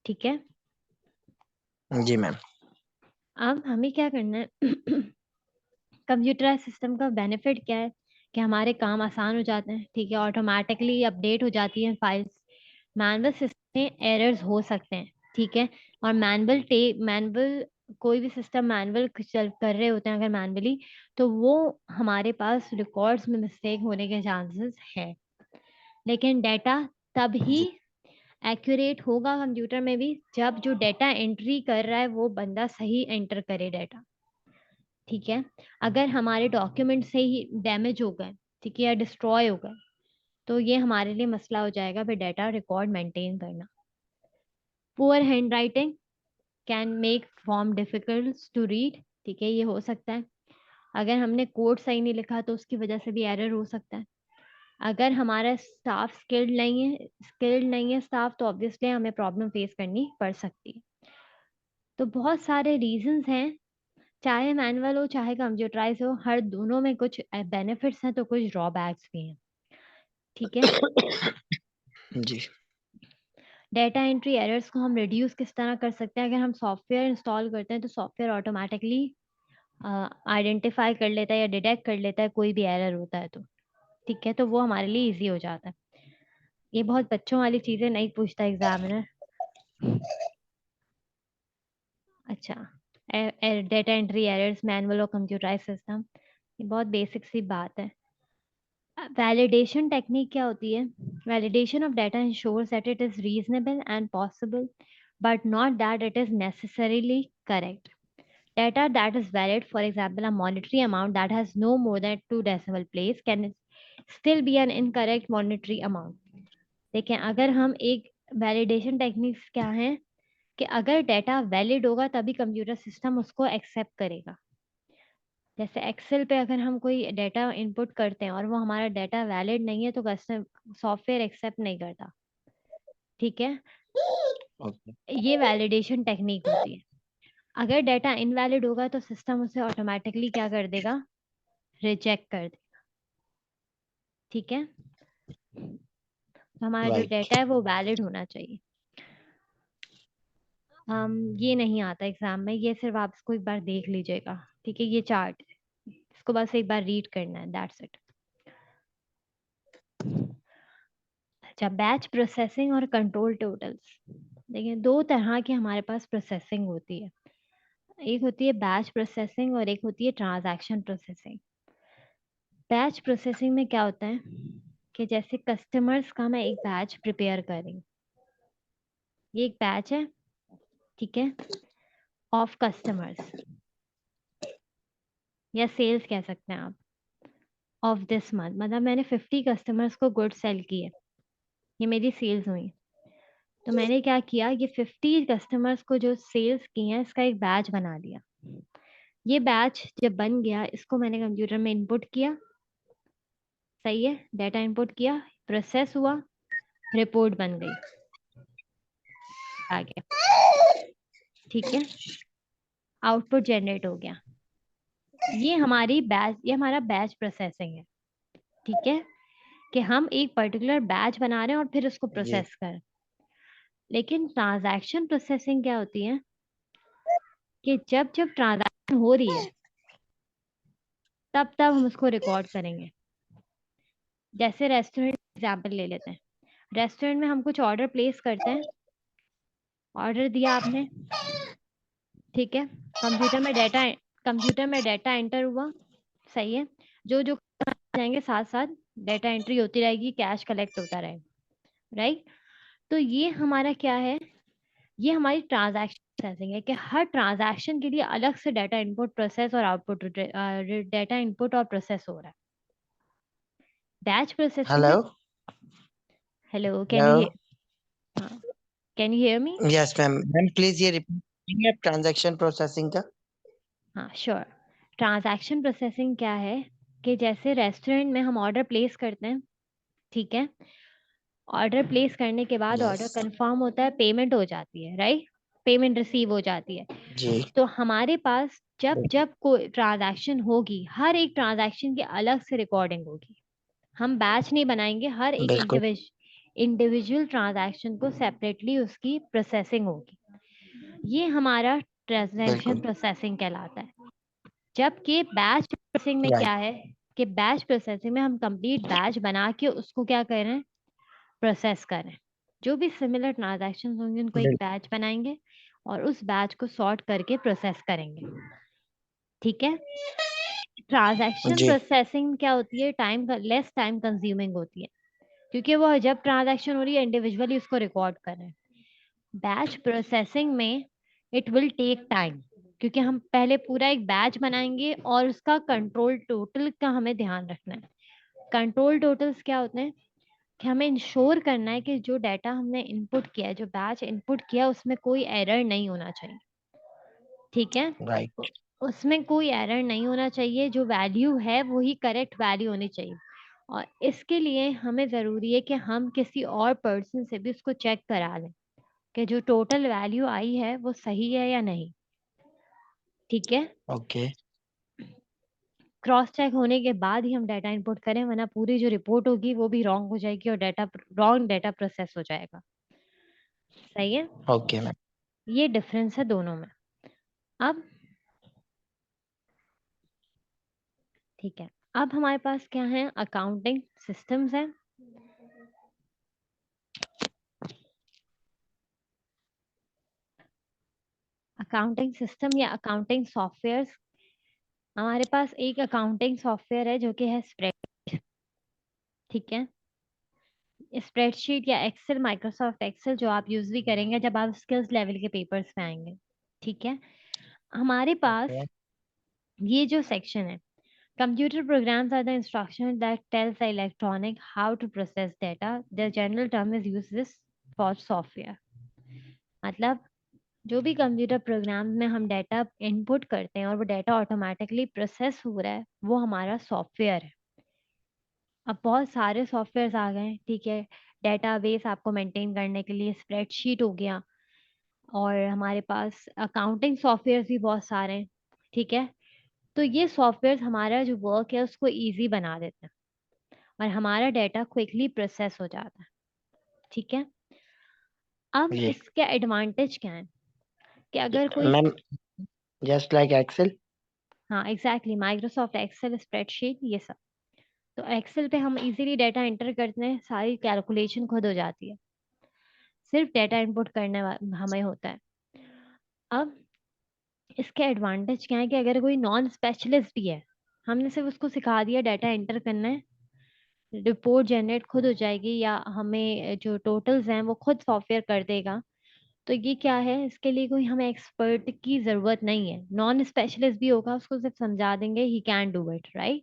ठीक है, जी मैम। अब हमें क्या करना है कंप्यूटराइज सिस्टम का बेनिफिट क्या है कि हमारे काम आसान हो जाते हैं, ठीक है, ऑटोमेटिकली अपडेट हो जाती हैं फाइल्स। मैनुअल सिस्टम में एरर्स हो सकते हैं, ठीक है, और मैनुअल कोई भी सिस्टम मैनुअल चल कर रहे होते हैं अगर मैनुअली, तो वो हमारे पास रिकॉर्ड्स में मिस्टेक होने के चांसेस है। लेकिन डाटा तब ही जी। एक्यूरेट होगा कंप्यूटर में भी जब जो डाटा एंट्री कर रहा है वो बंदा सही एंटर करे डाटा। ठीक है, अगर हमारे डॉक्यूमेंट से ही डैमेज हो गए, ठीक है, या डिस्ट्रॉय हो गए, तो ये हमारे लिए मसला हो जाएगा फिर डाटा रिकॉर्ड मेंटेन करना। Poor handwriting can make form difficult to read, ठीक है, ये हो सकता है। अगर हमने कोड सही नहीं लिखा तो उसकी वजह से भी एरर हो सकता है। अगर हमारा स्टाफ स्किल्ड नहीं है स्टाफ, तो ऑब्वियसली हमें प्रॉब्लम फेस करनी पड़ सकती है। तो बहुत सारे रीजंस हैं, चाहे मैनुअल हो चाहे कंप्यूटराइज हो, हर दोनों में कुछ बेनिफिट्स हैं तो कुछ ड्रॉबैक्स भी हैं। ठीक है, जी। डेटा एंट्री एरर्स को हम रिड्यूस किस तरह कर सकते हैं, अगर हम सॉफ्टवेयर इंस्टॉल करते हैं तो सॉफ्टवेयर ऑटोमेटिकली आइडेंटिफाई कर लेता है या डिटेक्ट कर लेता है कोई भी एरर होता है तो, ठीक है, तो वो हमारे लिए इजी हो जाता है। ये बहुत बच्चों वाली चीजें नहीं पूछता एग्जामिनर। अच्छा, डेटा एंट्री एरर्स मैनुअल और कंप्यूटराइज सिस्टम, ये बहुत बेसिक सी बात है। वैलिडेशन टेक्निक क्या होती है? Validation of data ensures that it is reasonable and possible but not that it is necessarily correct. Data that is valid, for example, a monetary amount that has no more than two decimal place can still be an incorrect monetary amount. देखें, अगर हम एक validation techniques क्या है कि अगर data valid होगा तभी कंप्यूटर सिस्टम उसको एक्सेप्ट करेगा. जैसे एक्सेल पे अगर हम कोई डाटा इनपुट करते हैं और वो हमारा डाटा वैलिड नहीं है तो कस्टम सॉफ्टवेयर एक्सेप्ट नहीं करता. ठीक है, ओके. ये वैलिडेशन टेक्निक होती है. अगर डाटा इनवैलिड होगा तो सिस्टम उसे ऑटोमेटिकली क्या कर देगा? रिजेक्ट कर देगा. ठीक है, तो हमारा जो राइट. डाटा है वो वैलिड होना चाहिए. ये नहीं आता एग्जाम में, ये सिर्फ आप इसको एक बार देख लीजिएगा. ठीक है, ये चार्ट इसको बस एक बार रीड करना है, दैट्स इट. अच्छा, बैच प्रोसेसिंग और कंट्रोल टोटल्स. देखिए, दो तरह की हमारे पास प्रोसेसिंग होती है. एक होती है बैच प्रोसेसिंग और एक होती है ट्रांजैक्शन प्रोसेसिंग. बैच प्रोसेसिंग में क्या होता है कि जैसे कस्टमर्स का मैं एक बैच प्रिपेयर कर रही हूँ. ये एक बैच है, ठीक है, ऑफ कस्टमर्स या सेल्स कह सकते हैं आप. ऑफ दिस मंथ मतलब मैंने 50 कस्टमर्स को गुड सेल किए, ये मेरी सेल्स हुई. तो मैंने क्या किया, ये 50 कस्टमर्स को जो सेल्स किए हैं इसका एक बैच बना दिया. ये बैच जब बन गया इसको मैंने कंप्यूटर में इनपुट किया. सही है, डाटा इनपुट किया, प्रोसेस हुआ, रिपोर्ट बन गई, आ गया. ठीक है, आउटपुट जनरेट हो गया. ये हमारा बैच प्रोसेसिंग है. ठीक है, कि हम एक पर्टिकुलर बैच बना रहे हैं और फिर उसको जी. प्रोसेस कर. लेकिन ट्रांजैक्शन प्रोसेसिंग क्या होती है कि जब जब ट्रांजैक्शन हो रही है तब तब हम उसको रिकॉर्ड करेंगे. जैसे रेस्टोरेंट एग्जाम्पल ले लेते हैं. रेस्टोरेंट में हम कुछ ऑर्डर प्लेस करते हैं, ऑर्डर दिया आपने, ठीक है, कंप्यूटर में डाटा एंटर हुआ. सही है, जो जो जाएंगे साथ साथ डाटा एंट्री होती रहेगी, कैश कलेक्ट होता रहेगा. राइट. तो ये हमारा क्या है, ये हमारी ट्रांजैक्शन प्रोसेसिंग है कि हर ट्रांजैक्शन के लिए अलग से डाटा इनपुट प्रोसेस और आउटपुट डाटा इनपुट और प्रोसेस हो रहा है. Batch processing hello. में, hello, can you hello. Hear? हाँ, can you hear me? Yes ma'am. Ma'am please ये रिपीट करेंगे आप ट्रांजैक्शन प्रोसेसिंग का? हाँ, श्योर. ट्रांजैक्शन प्रोसेसिंग क्या है कि जैसे रेस्टोरेंट में हम ऑर्डर प्लेस करते हैं, ठीक है, ऑर्डर प्लेस करने के बाद यस. ऑर्डर कंफर्म होता है, पेमेंट हो जाती है, राइट, पेमेंट रिसीव हो जाती है. जी. तो हमारे पास जब बिल- जब कोई ट्रांजैक्शन होगी हर एक ट्रांजैक्शन की अलग से रिकॉर्डिंग होगी. हम बैच नहीं बनाएंगे, हर एक बिल्कुल. इंडिविजुअल ट्रांजैक्शन को सेपरेटली उसकी प्रोसेसिंग होगी. ये हमारा ट्रांजैक्शन बिल्कुल. प्रोसेसिंग कहलाता है. जबकि बैच प्रोसेसिंग में राइट. क्या है कि बैच प्रोसेसिंग में हम कंप्लीट बैच बना के उसको क्या कर रहे हैं, प्रोसेस कर रहे हैं. जो भी सिमिलर ट्रांजैक्शन होंगे उनको एक बिल- बैच बनाएंगे और उस बैच को सॉर्ट करके प्रोसेस करेंगे. ठीक है, ट्रांजैक्शन जी. प्रोसेसिंग क्या होती है, लेस टाइम कंज्यूमिंग होती है क्योंकि वो जब ट्रांजैक्शन हो रही है इंडिविजुअली उसको रिकॉर्ड कर रहे हैं. बैच प्रोसेसिंग में इट विल टेक टाइम क्योंकि हम पहले पूरा एक बैच बनाएंगे और उसका कंट्रोल टोटल का हमें ध्यान रखना है. कंट्रोल टोटल्स क्या होते हैं कि हमें इंश्योर करना है कि जो डाटा हमने इनपुट किया है, जो बैच इनपुट किया, उसमें कोई एरर नहीं होना चाहिए. ठीक है, राइट. उसमें कोई एरर नहीं होना चाहिए, जो वैल्यू है वही करेक्ट वैल्यू होनी चाहिए. और इसके लिए हमें ज़रूरी है कि हम किसी और पर्सन से भी उसको चेक करा लें कि जो टोटल वैल्यू आई है वो सही है या नहीं. ठीक है, ओके. क्रॉस चेक होने के बाद ही हम डाटा इनपुट करें, वरना पूरी जो रिपोर्ट होगी वो भी रॉन्ग हो जाएगी और रॉन्ग डाटा प्रोसेस हो जाएगा. सही है, ओके मैम. ये डिफरेंस है दोनों में. अब ठीक है, अब हमारे पास क्या है, अकाउंटिंग सिस्टम्स है. अकाउंटिंग सिस्टम या अकाउंटिंग सॉफ्टवेयर्स हमारे पास एक अकाउंटिंग सॉफ्टवेयर है जो कि है स्प्रेड, ठीक है। स्प्रेडशीट या एक्सेल, माइक्रोसॉफ्ट एक्सेल जो आप यूज भी करेंगे जब आप स्किल्स लेवल के पेपर्स पे आएंगे, ठीक है। हमारे पास ओके। ये जो सेक्शन है, computer programs are the instruction that tells the electronic how to process data, the general term is use this for software. मतलब जो भी कंप्यूटर प्रोग्राम में हम डाटा इनपुट करते हैं और वो डाटा ऑटोमेटिकली प्रोसेस हो रहा है, वो हमारा सॉफ्टवेयर है। अब बहुत सारे सॉफ्टवेयर आ गए हैं, ठीक है। डेटाबेस आपको मेंटेन करने के लिए स्प्रेडशीट हो गया, और हमारे पास अकाउंटिंग सॉफ्टवेयर भी बहुत सारे हैं, ठीक है। तो ये सॉफ्टवेयर हमारा जो वर्क है उसको इजी बना देते हैं और हमारा डाटा क्विकली प्रोसेस हो जाता है, ठीक है। अब जी इसके एडवांटेज क्या है कि अगर कोई, मैम, जस्ट लाइक एक्सेल। हाँ एग्जैक्टली, माइक्रोसॉफ्ट एक्सेल, स्प्रेडशीट, ये सब। तो एक्सेल पे हम इजीली डाटा एंटर करते हैं, सारी कैलकुलेशन खुद हो जाती है, सिर्फ डाटा इनपुट करने हमें होता है। अब इसके एडवांटेज क्या है कि अगर कोई नॉन स्पेशलिस्ट भी है, हमने सिर्फ उसको सिखा दिया डाटा एंटर करना है, रिपोर्ट जनरेट खुद हो जाएगी, या हमें जो टोटल्स हैं वो खुद सॉफ्टवेयर कर देगा। तो ये क्या है, इसके लिए कोई हमें एक्सपर्ट की जरूरत नहीं है, नॉन स्पेशलिस्ट भी होगा उसको सिर्फ समझा देंगे, he can do it, right.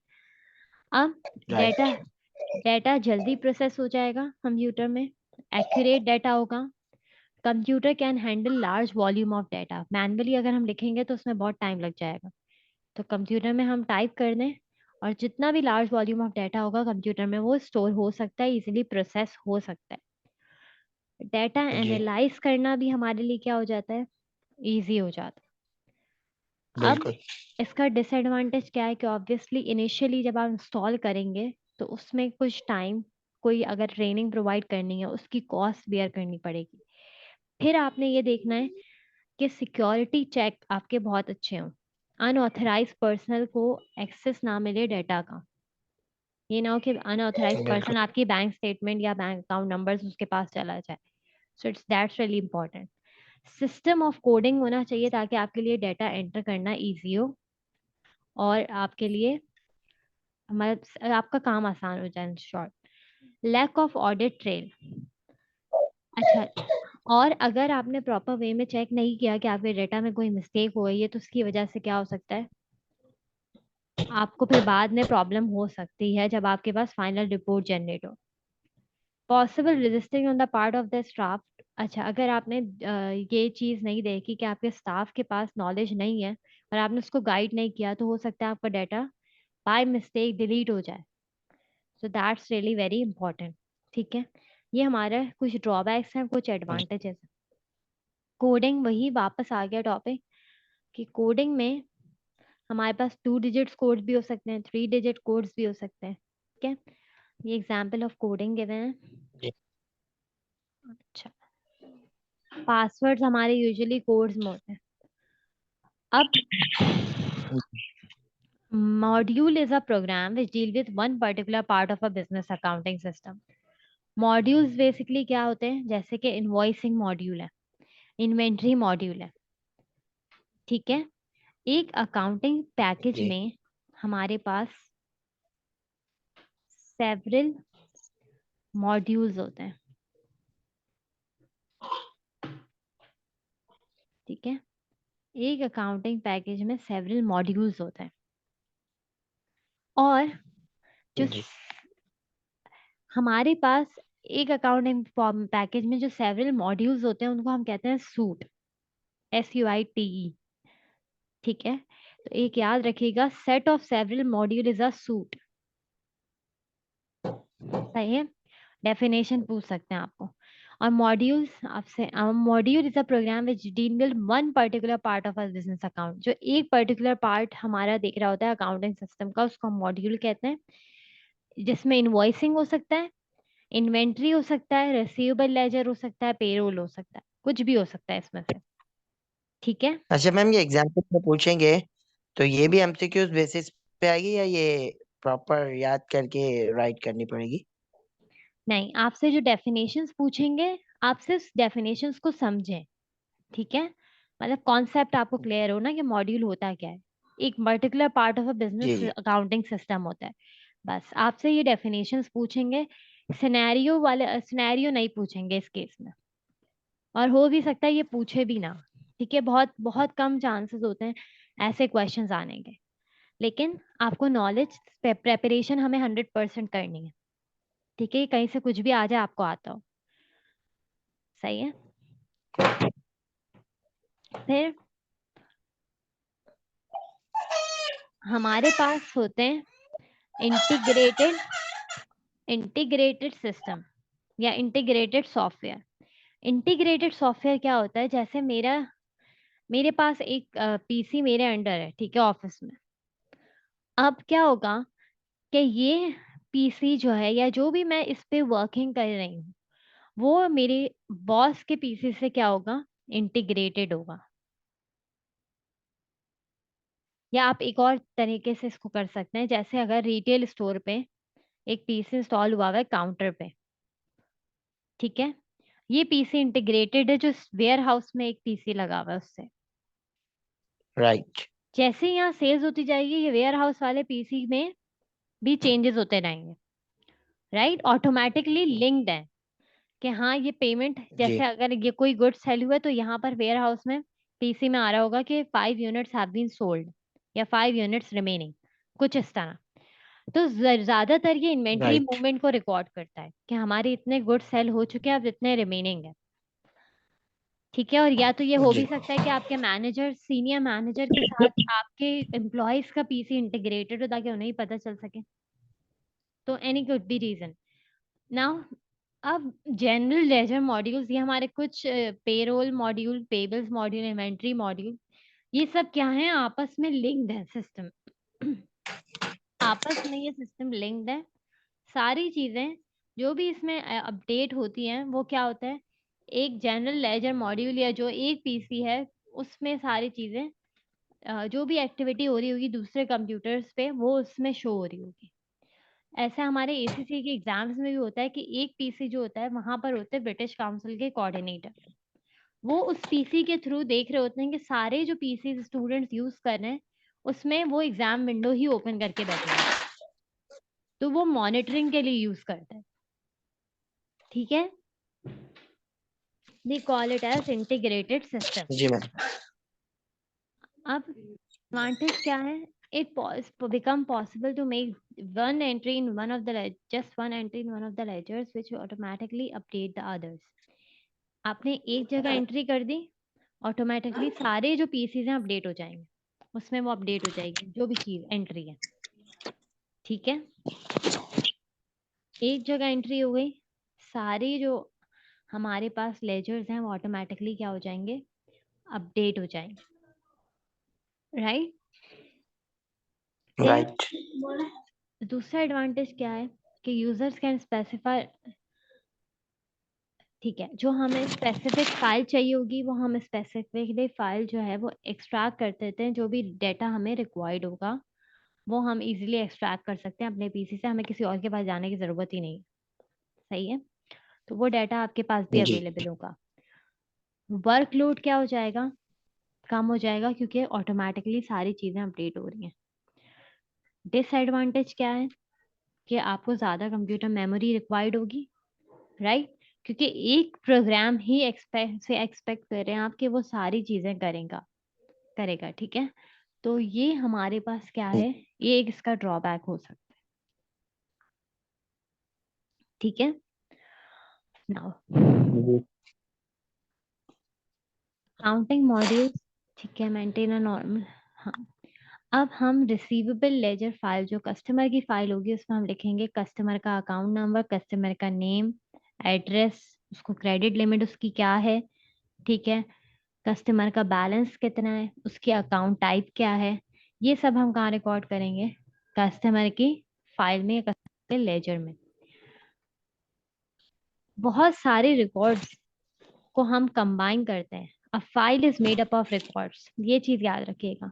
अब राइट। डाटा डाटा जल्दी प्रोसेस हो जाएगा कंप्यूटर में, एक्यूरेट डाटा होगा। Computer can handle large volume of data, manually अगर हम लिखेंगे तो उसमें बहुत टाइम लग जाएगा, तो कंप्यूटर में हम टाइप कर दें और जितना भी लार्ज वॉल्यूम ऑफ डाटा होगा कंप्यूटर में वो स्टोर हो सकता है, इजीली प्रोसेस हो सकता है। डाटा जी एनालाइज करना भी हमारे लिए क्या हो जाता है, इजी हो जाता है। अब बिल्कुल। इसका डिसएडवांटेज क्या है कि ऑब्वियसली इनिशियली जब आप इंस्टॉल करेंगे तो उसमें कुछ टाइम, कोई अगर ट्रेनिंग प्रोवाइड करनी है उसकी कॉस्ट बेयर करनी पड़ेगी। फिर आपने ये देखना है कि सिक्योरिटी चेक आपके बहुत अच्छे हों, अनऑथराइज पर्सनल को एक्सेस ना मिले डाटा का। ये ना हो कि अनऑथराइज बिल्कुल। पर्सन आपकी बैंक स्टेटमेंट या बैंक अकाउंट नंबर्स उसके पास चला जाए। So it's that's really important. System of coding होना चाहिए ताकि आपके लिए डाटा एंटर करना इजी हो और आपके लिए मतलब आपका काम आसान हो जाए, in short. Lack of audit trail, अच्छा, और अगर आपने प्रॉपर वे में चेक नहीं किया कि आपके डेटा में कोई मिस्टेक हो गई है तो उसकी वजह से क्या हो सकता है, आपको फिर बाद में प्रॉब्लम हो सकती है जब आपके पास फाइनल रिपोर्ट जनरेट हो। Possible registering on the part of the staff, अच्छा अगर आपने ये चीज़ नहीं देखी कि आपके स्टाफ के पास नॉलेज नहीं है और आपने उसको गाइड नहीं किया, तो हो सकता है आपका डाटा बाय मिस्टेक डिलीट हो जाए। So that's really very important, ठीक है। ये हमारा कुछ ड्रॉबैक्स हैं, कुछ एडवांटेजेस। कोडिंग, वही वापस आ गया टॉपिक कि कोडिंग में हमारे पास 2 डिजिट्स कोड्स भी हो सकते हैं, 3 डिजिट कोड्स भी हो सकते हैं, ठीक है। ये एग्जाम्पल ऑफ कोडिंग गिवन है। जी अच्छा, पासवर्ड्स हमारे यूजुअली कोड्स में होते हैं। अब module is a program which deal with one particular part of a business accounting system. Modules basically क्या होते हैं, जैसे कि इनवॉइसिंग मॉड्यूल है, इन्वेंट्री मॉड्यूल है, ठीक है। एक अकाउंटिंग पैकेज जी में हमारे पास सेवरल मॉड्यूल्स होते हैं, ठीक है। एक अकाउंटिंग पैकेज में सेवरल मॉड्यूल्स होते हैं, और जो जी हमारे पास एक अकाउंटिंग पैकेज में जो सेवरल मॉड्यूल्स होते हैं उनको हम कहते हैं सूट, SUITE, ठीक है। तो एक याद रखिएगा, set of several module is a suit, सही है। डेफिनेशन पूछ सकते हैं आपको। और मॉड्यूल्स आपसे, module is a program which deal with one particular part of a business account, जो एक पर्टिकुलर पार्ट हमारा देख रहा होता है अकाउंटिंग सिस्टम का, उसको मॉड्यूल कहते हैं। जिसमें इनवॉइसिंग हो सकता है, इन्वेंट्री हो सकता है, रिसीवेबल लेजर हो सकता है, पेरोल हो सकता है, कुछ भी हो सकता है इसमें से, ठीक है। अच्छा मैम, ये एग्जाम्पल में पूछेंगे तो ये भी एमसीक्यूज बेसिस पे आएगी या ये प्रॉपर याद करके राइट करनी पड़ेगी? नहीं, आपसे जो डेफिनेशंस पूछेंगे, आप सिर्फ डेफिनेशंस को समझें, ठीक है। मतलब कॉन्सेप्ट आपको क्लियर हो ना कि मॉड्यूल होता क्या है। एक particular part of a business जी अकाउंटिंग सिस्टम होता है। बस आपसे ये डेफिनेशंस पूछेंगे, सिनेरियो नहीं पूछेंगे इस केस में, और हो भी सकता है ये पूछे भी ना। ठीक है, बहुत बहुत कम चांसेस होते हैं ऐसे क्वेश्चंस आने के। लेकिन आपको नॉलेज प्रेपरेशन हमें 100% करनी है। ठीक है, कहीं से कुछ भी आ जाए आपको आता हो। सही है। फिर हमारे पास होते हैं इंटीग्रेटेड इंटीग्रेटेड सिस्टम या इंटीग्रेटेड सॉफ्टवेयर। इंटीग्रेटेड सॉफ्टवेयर क्या होता है? जैसे मेरे पास एक पीसी मेरे अंडर है, ठीक है, ऑफिस में। अब क्या होगा कि ये पीसी जो है या जो भी मैं इस पे वर्किंग कर रही हूँ, वो मेरे बॉस के पीसी से क्या होगा? इंटीग्रेटेड होगा। या आप एक और तरीके से इसको कर सकते हैं, जैसे अगर रिटेल स्टोर पे एक पीसी इंस्टॉल हुआ हुआ है काउंटर पे, ठीक है, ये पीसी इंटीग्रेटेड है जो वेयर हाउस में एक पीसी लगा हुआ है उससे। राइट। जैसे ही यहाँ सेल्स होती जाएगी, ये वेयर हाउस वाले पीसी में भी चेंजेस होते रहेंगे। राइट, ऑटोमेटिकली लिंक्ड है कि हाँ ये पेमेंट, जी जैसे अगर ये कोई गुड सेल हुआ है तो यहाँ पर वेयर हाउस में पीसी में आ रहा होगा कि 5 यूनिट्स हैव बीन सोल्ड या 5 यूनिट्स रिमेनिंग, कुछ इस तरह। तो ज्यादातर ये इन्वेंट्री राइट। मूवमेंट को रिकॉर्ड करता है कि हमारे इतने गुड सेल हो चुके हैं, अब इतने रिमेनिंग है। ठीक है, और या तो ये हो भी जी सकता है कि आपके मैनेजर, सीनियर मैनेजर के साथ आपके एम्प्लॉयज का पीसी इंटीग्रेटेड हो ताकि उन्हें ही पता चल सके। तो any could be reason. Now, अब जनरल लेजर मॉड्यूल्स, ये हमारे कुछ payroll module, payables module, inventory module, ये सब क्या है? आपस में लिंक्ड है सिस्टम। आपस में ये सिस्टम लिंक्ड है। सारी चीजें जो भी इसमें अपडेट होती हैं वो क्या होता है? एक जनरल लेजर मॉड्यूल या जो एक पीसी है उसमें सारी चीजें, जो भी एक्टिविटी हो रही होगी दूसरे कंप्यूटर्स पे, वो उसमें शो हो रही होगी। ऐसा हमारे एसीसी के एग्जाम्स में भी होता है कि एक पीसी जो होता है वहां पर होते हैं ब्रिटिश काउंसिल के कोऑर्डिनेटर। वो उस पीसी के थ्रू देख रहे होते हैं कि सारे जो पीसी स्टूडेंट्स यूज कर रहे हैं उसमें वो एग्जाम विंडो ही ओपन करके बैठे हैं। तो वो मॉनिटरिंग के लिए यूज करते हैं। ठीक है, we call it as integrated system. जी मैम। अब एडवांटेज क्या है? It become possible to make one entry in one of the just one entry in one of the ledgers which automatically update the others। आपने एक जगह entry कर दी, automatically सारे जो पीसीज हैं अपडेट हो जाएंगे, उसमें वो अपडेट हो जाएगी जो भी चीज एंट्री है। ठीक है, एक जगह एंट्री हो गई, सारे जो हमारे पास लेजर्स हैं वो ऑटोमेटिकली क्या हो जाएंगे? अपडेट हो जाएंगे। राइट। फिर राइट। दूसरा एडवांटेज क्या है कि यूजर्स कैन स्पेसिफाई। ठीक है, जो हमें स्पेसिफिक फाइल चाहिए होगी वो हम स्पेसिफिकली फाइल जो है वो एक्सट्रैक्ट कर देते हैं। जो भी डाटा हमें रिक्वायर्ड होगा वो हम इजीली एक्सट्रैक्ट कर सकते हैं अपने पीसी से, हमें किसी और के पास जाने की जरूरत ही नहीं। सही है, तो वो डाटा आपके पास भी जी अवेलेबल होगा। वर्कलोड क्या हो जाएगा? कम हो जाएगा क्योंकि ऑटोमेटिकली सारी चीजें अपडेट हो रही हैं। डिसएडवांटेज क्या है? कि आपको ज्यादा कंप्यूटर मेमोरी रिक्वायर्ड होगी। राइट, क्योंकि एक प्रोग्राम ही एक्सपेक्ट कर रहे हैं आप कि वो सारी चीजें करेगा। ठीक है, तो ये हमारे पास क्या है? ये एक इसका ड्रॉबैक हो सकता है। ठीक है, नाउ जी। Counting module. ठीक है, मेंटेन अ नॉर्मल। हाँ, अब हम रिसीवेबल लेजर फाइल, जो कस्टमर की फाइल होगी उसमें हम लिखेंगे कस्टमर का अकाउंट नंबर, कस्टमर का नेम, एड्रेस, उसको क्रेडिट लिमिट उसकी क्या है। ठीक है, कस्टमर का बैलेंस कितना है, उसकी अकाउंट टाइप क्या है। ये सब हम कहाँ रिकॉर्ड करेंगे? कस्टमर की फाइल में, कस्टमर के लेजर में। बहुत सारे रिकॉर्ड्स को हम कंबाइन करते हैं। A file is made up of records, ये चीज याद रखिएगा।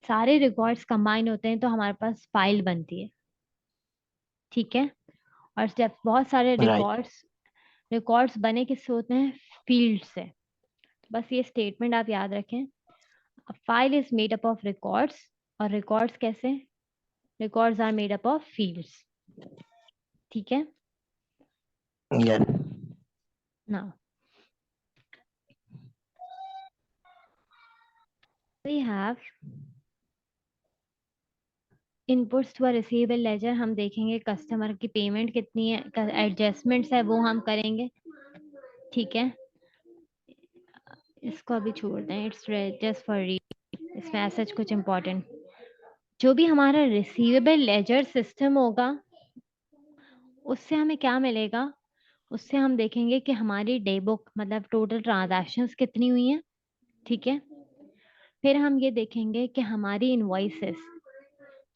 सारे रिकॉर्ड्स कंबाइन होते हैं तो हमारे पास फाइल बनती है। ठीक है, और जब बहुत सारे राइट। रिकॉर्ड्स बने किससे होते हैं? फील्ड से। बस ये स्टेटमेंट आप याद रखें। File is made up of records, और रिकॉर्ड्स कैसे? Records are made up of fields. ठीक है Yeah. ना, we have inputs to a receivable ledger. हम देखेंगे कस्टमर की पेमेंट कितनी है, एडजस्टमेंट्स है वो हम करेंगे। ठीक है, इसको अभी छोड़ दें, इट्स जस्ट फॉर रीड, इसमें ऐसा कुछ इम्पोर्टेंट। जो भी हमारा रिसीवेबल लेजर सिस्टम होगा उससे हमें क्या मिलेगा, उससे हम देखेंगे कि हमारी डे बुक मतलब टोटल ट्रांजैक्शंस कितनी हुई हैं। ठीक है, फिर हम ये देखेंगे कि हमारी इनवॉइसेस,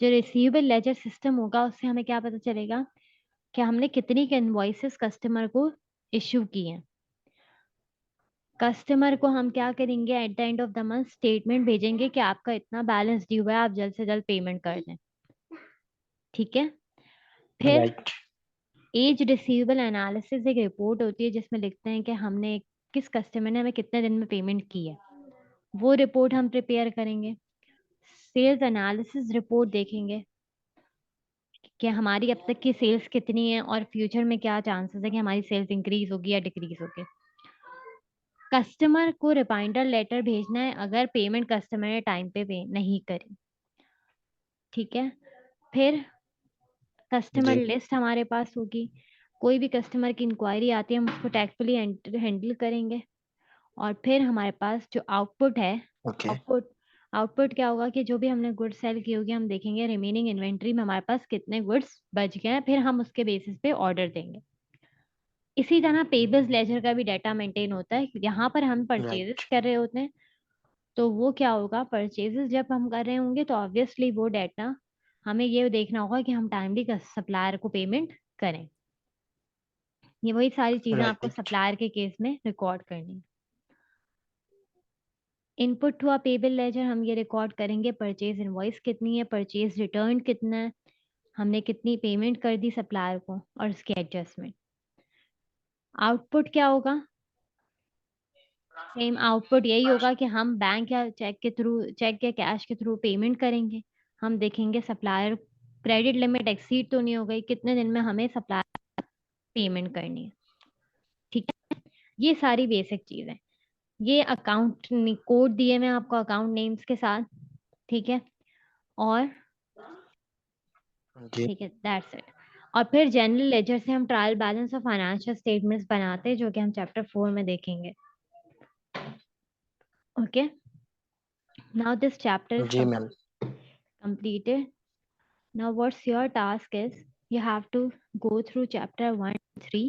जो रिसीवेबल लेजर सिस्टम होगा उससे हमें क्या पता चलेगा कि हमने कितनी इनवॉइसेस कस्टमर को इश्यू की हैं। कस्टमर को हम क्या करेंगे, eight the end of the month statement भेजेंगे कि आपका इतना बैलेंस ड्यू है, आप जल्द से जल्द पेमेंट कर दें। ठीक है, फिर Right. एज रिसीवेबल एनालिसिस एक रिपोर्ट होती है जिसमें लिखते हैं कि हमने किस कस्टमर ने हमें कितने दिन में पेमेंट की है, वो रिपोर्ट हम प्रिपेयर करेंगे। सेल्स एनालिसिस रिपोर्ट देखेंगे कि हमारी अब तक की सेल्स कितनी है और फ्यूचर में क्या चांसेस है कि हमारी सेल्स इंक्रीज होगी या डिक्रीज होगी। कस्टमर को रिमाइंडर लेटर भेजना है अगर पेमेंट कस्टमर ने टाइम पे नहीं करी। ठीक है, फिर कस्टमर जी। लिस्ट हमारे पास होगी, कोई भी कस्टमर की इंक्वायरी आती है हम उसको टैक्टफुली हैंडल करेंगे। और फिर हमारे पास जो आउटपुट है, ओके। आउटपुट आउटपुट क्या होगा कि जो भी हमने गुड्स सेल की होगी हम देखेंगे रिमेनिंग इन्वेंट्री में हमारे पास कितने गुड्स बच गए हैं, फिर हम उसके बेसिस पे ऑर्डर देंगे। इसी तरह पेबल्स लेजर का भी डाटा मेंटेन होता है, यहाँ पर हम परचेजेस राइट। कर रहे होते हैं, तो वो क्या होगा, परचेजेस जब हम कर रहे होंगे तो ऑब्वियसली वो डाटा हमें ये देखना होगा कि हम टाइमली सप्लायर को पेमेंट करें। ये वही सारी चीजें आपको राइट। सप्लायर के केस में रिकॉर्ड करनी। Input to a payable ledger हम ये रिकॉर्ड करेंगे परचेज इनवॉइस कितनी है, परचेज रिटर्न कितना है, हमने कितनी पेमेंट कर दी सप्लायर को और उसके एडजस्टमेंट। आउटपुट क्या होगा, सेम आउटपुट यही होगा कि हम बैंक या चेक के थ्रू, चेक या कैश के थ्रू पेमेंट करेंगे। हम देखेंगे सप्लायर क्रेडिट लिमिट एक्सीड तो नहीं हो गई, कितने दिन में हमें सप्लायर पेमेंट करनी है। ठीक है, ये सारी बेसिक चीजें, ये अकाउंट कोड दिए मैं आपको अकाउंट नेम्स के साथ। ठीक है, और जी। ठीक है, दैट्स इट। और फिर जनरल लेजर से हम ट्रायल बैलेंस और फाइनेंशियल स्टेटमेंट्स बनाते हैं जो कि हम चैप्टर 4 में देखेंगे। Okay, now this chapter is जी ma'am. completed. Now what's your task is you have to go through chapter 1 3,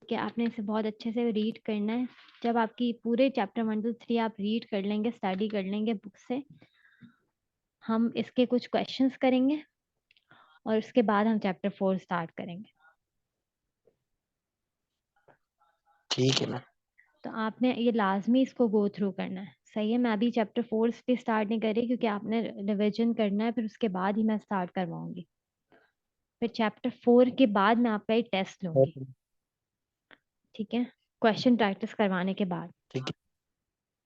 कि आपने इसे बहुत अच्छे से रीड करना है। जब आपकी पूरे चैप्टर 1 to 3 आप रीड कर लेंगे, स्टडी कर लेंगे बुक से, हम इसके कुछ क्वेश्चंस करेंगे और उसके बाद हम चैप्टर 4 स्टार्ट करेंगे। ठीक है मैम। तो आपने ये लाजमी इसको गो थ्रू करना है। सही है, मैं अभी चैप्टर 4 पे स्टार्ट नहीं कर रही क्योंकि आपने रिवीजन करना है, फिर उसके बाद ही मैं स्टार्ट करवाऊंगी। फिर चैप्टर 4 के बाद मैं आपका एक टेस्ट लूंगी। ओके। ठीक है, क्वेश्चन प्रैक्टिस करवाने के बाद। ठीक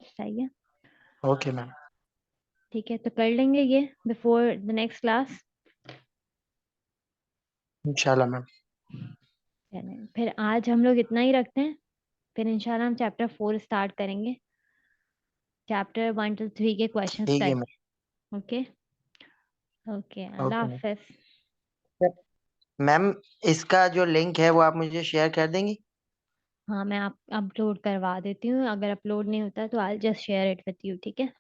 सही है, है। Okay ma'am. ठीक है, तो कर लेंगे ये बिफोर द नेक्स्ट क्लास। इंशाल्लाह मैम। फिर आज हम लोग इतना ही रखते हैं, फिर इंशाल्लाह हम चैप्टर 4 स्टार्ट करेंगे, चैप्टर 1 to 3 के क्वेश्चंस ठीक है करके। मैम। ओके, ओके, अल्लाह ओके मैम। हाफिज। मैम, इसका जो लिंक है वो आप मुझे शेयर कर देंगी? हाँ, मैं आप अपलोड करवा देती हूँ, अगर अपलोड नहीं होता तो I just share it with you. ठीक है,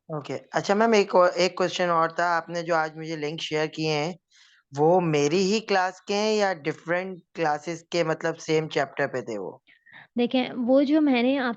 ओके। अच्छा मैम, एक क्वेश्चन और था। आपने जो आज मुझे लिंक शेयर किए हैं वो मेरी ही क्लास के हैं या डिफरेंट क्लासेस के, मतलब सेम चैप्टर पे थे वो? देखें वो जो मैंने आप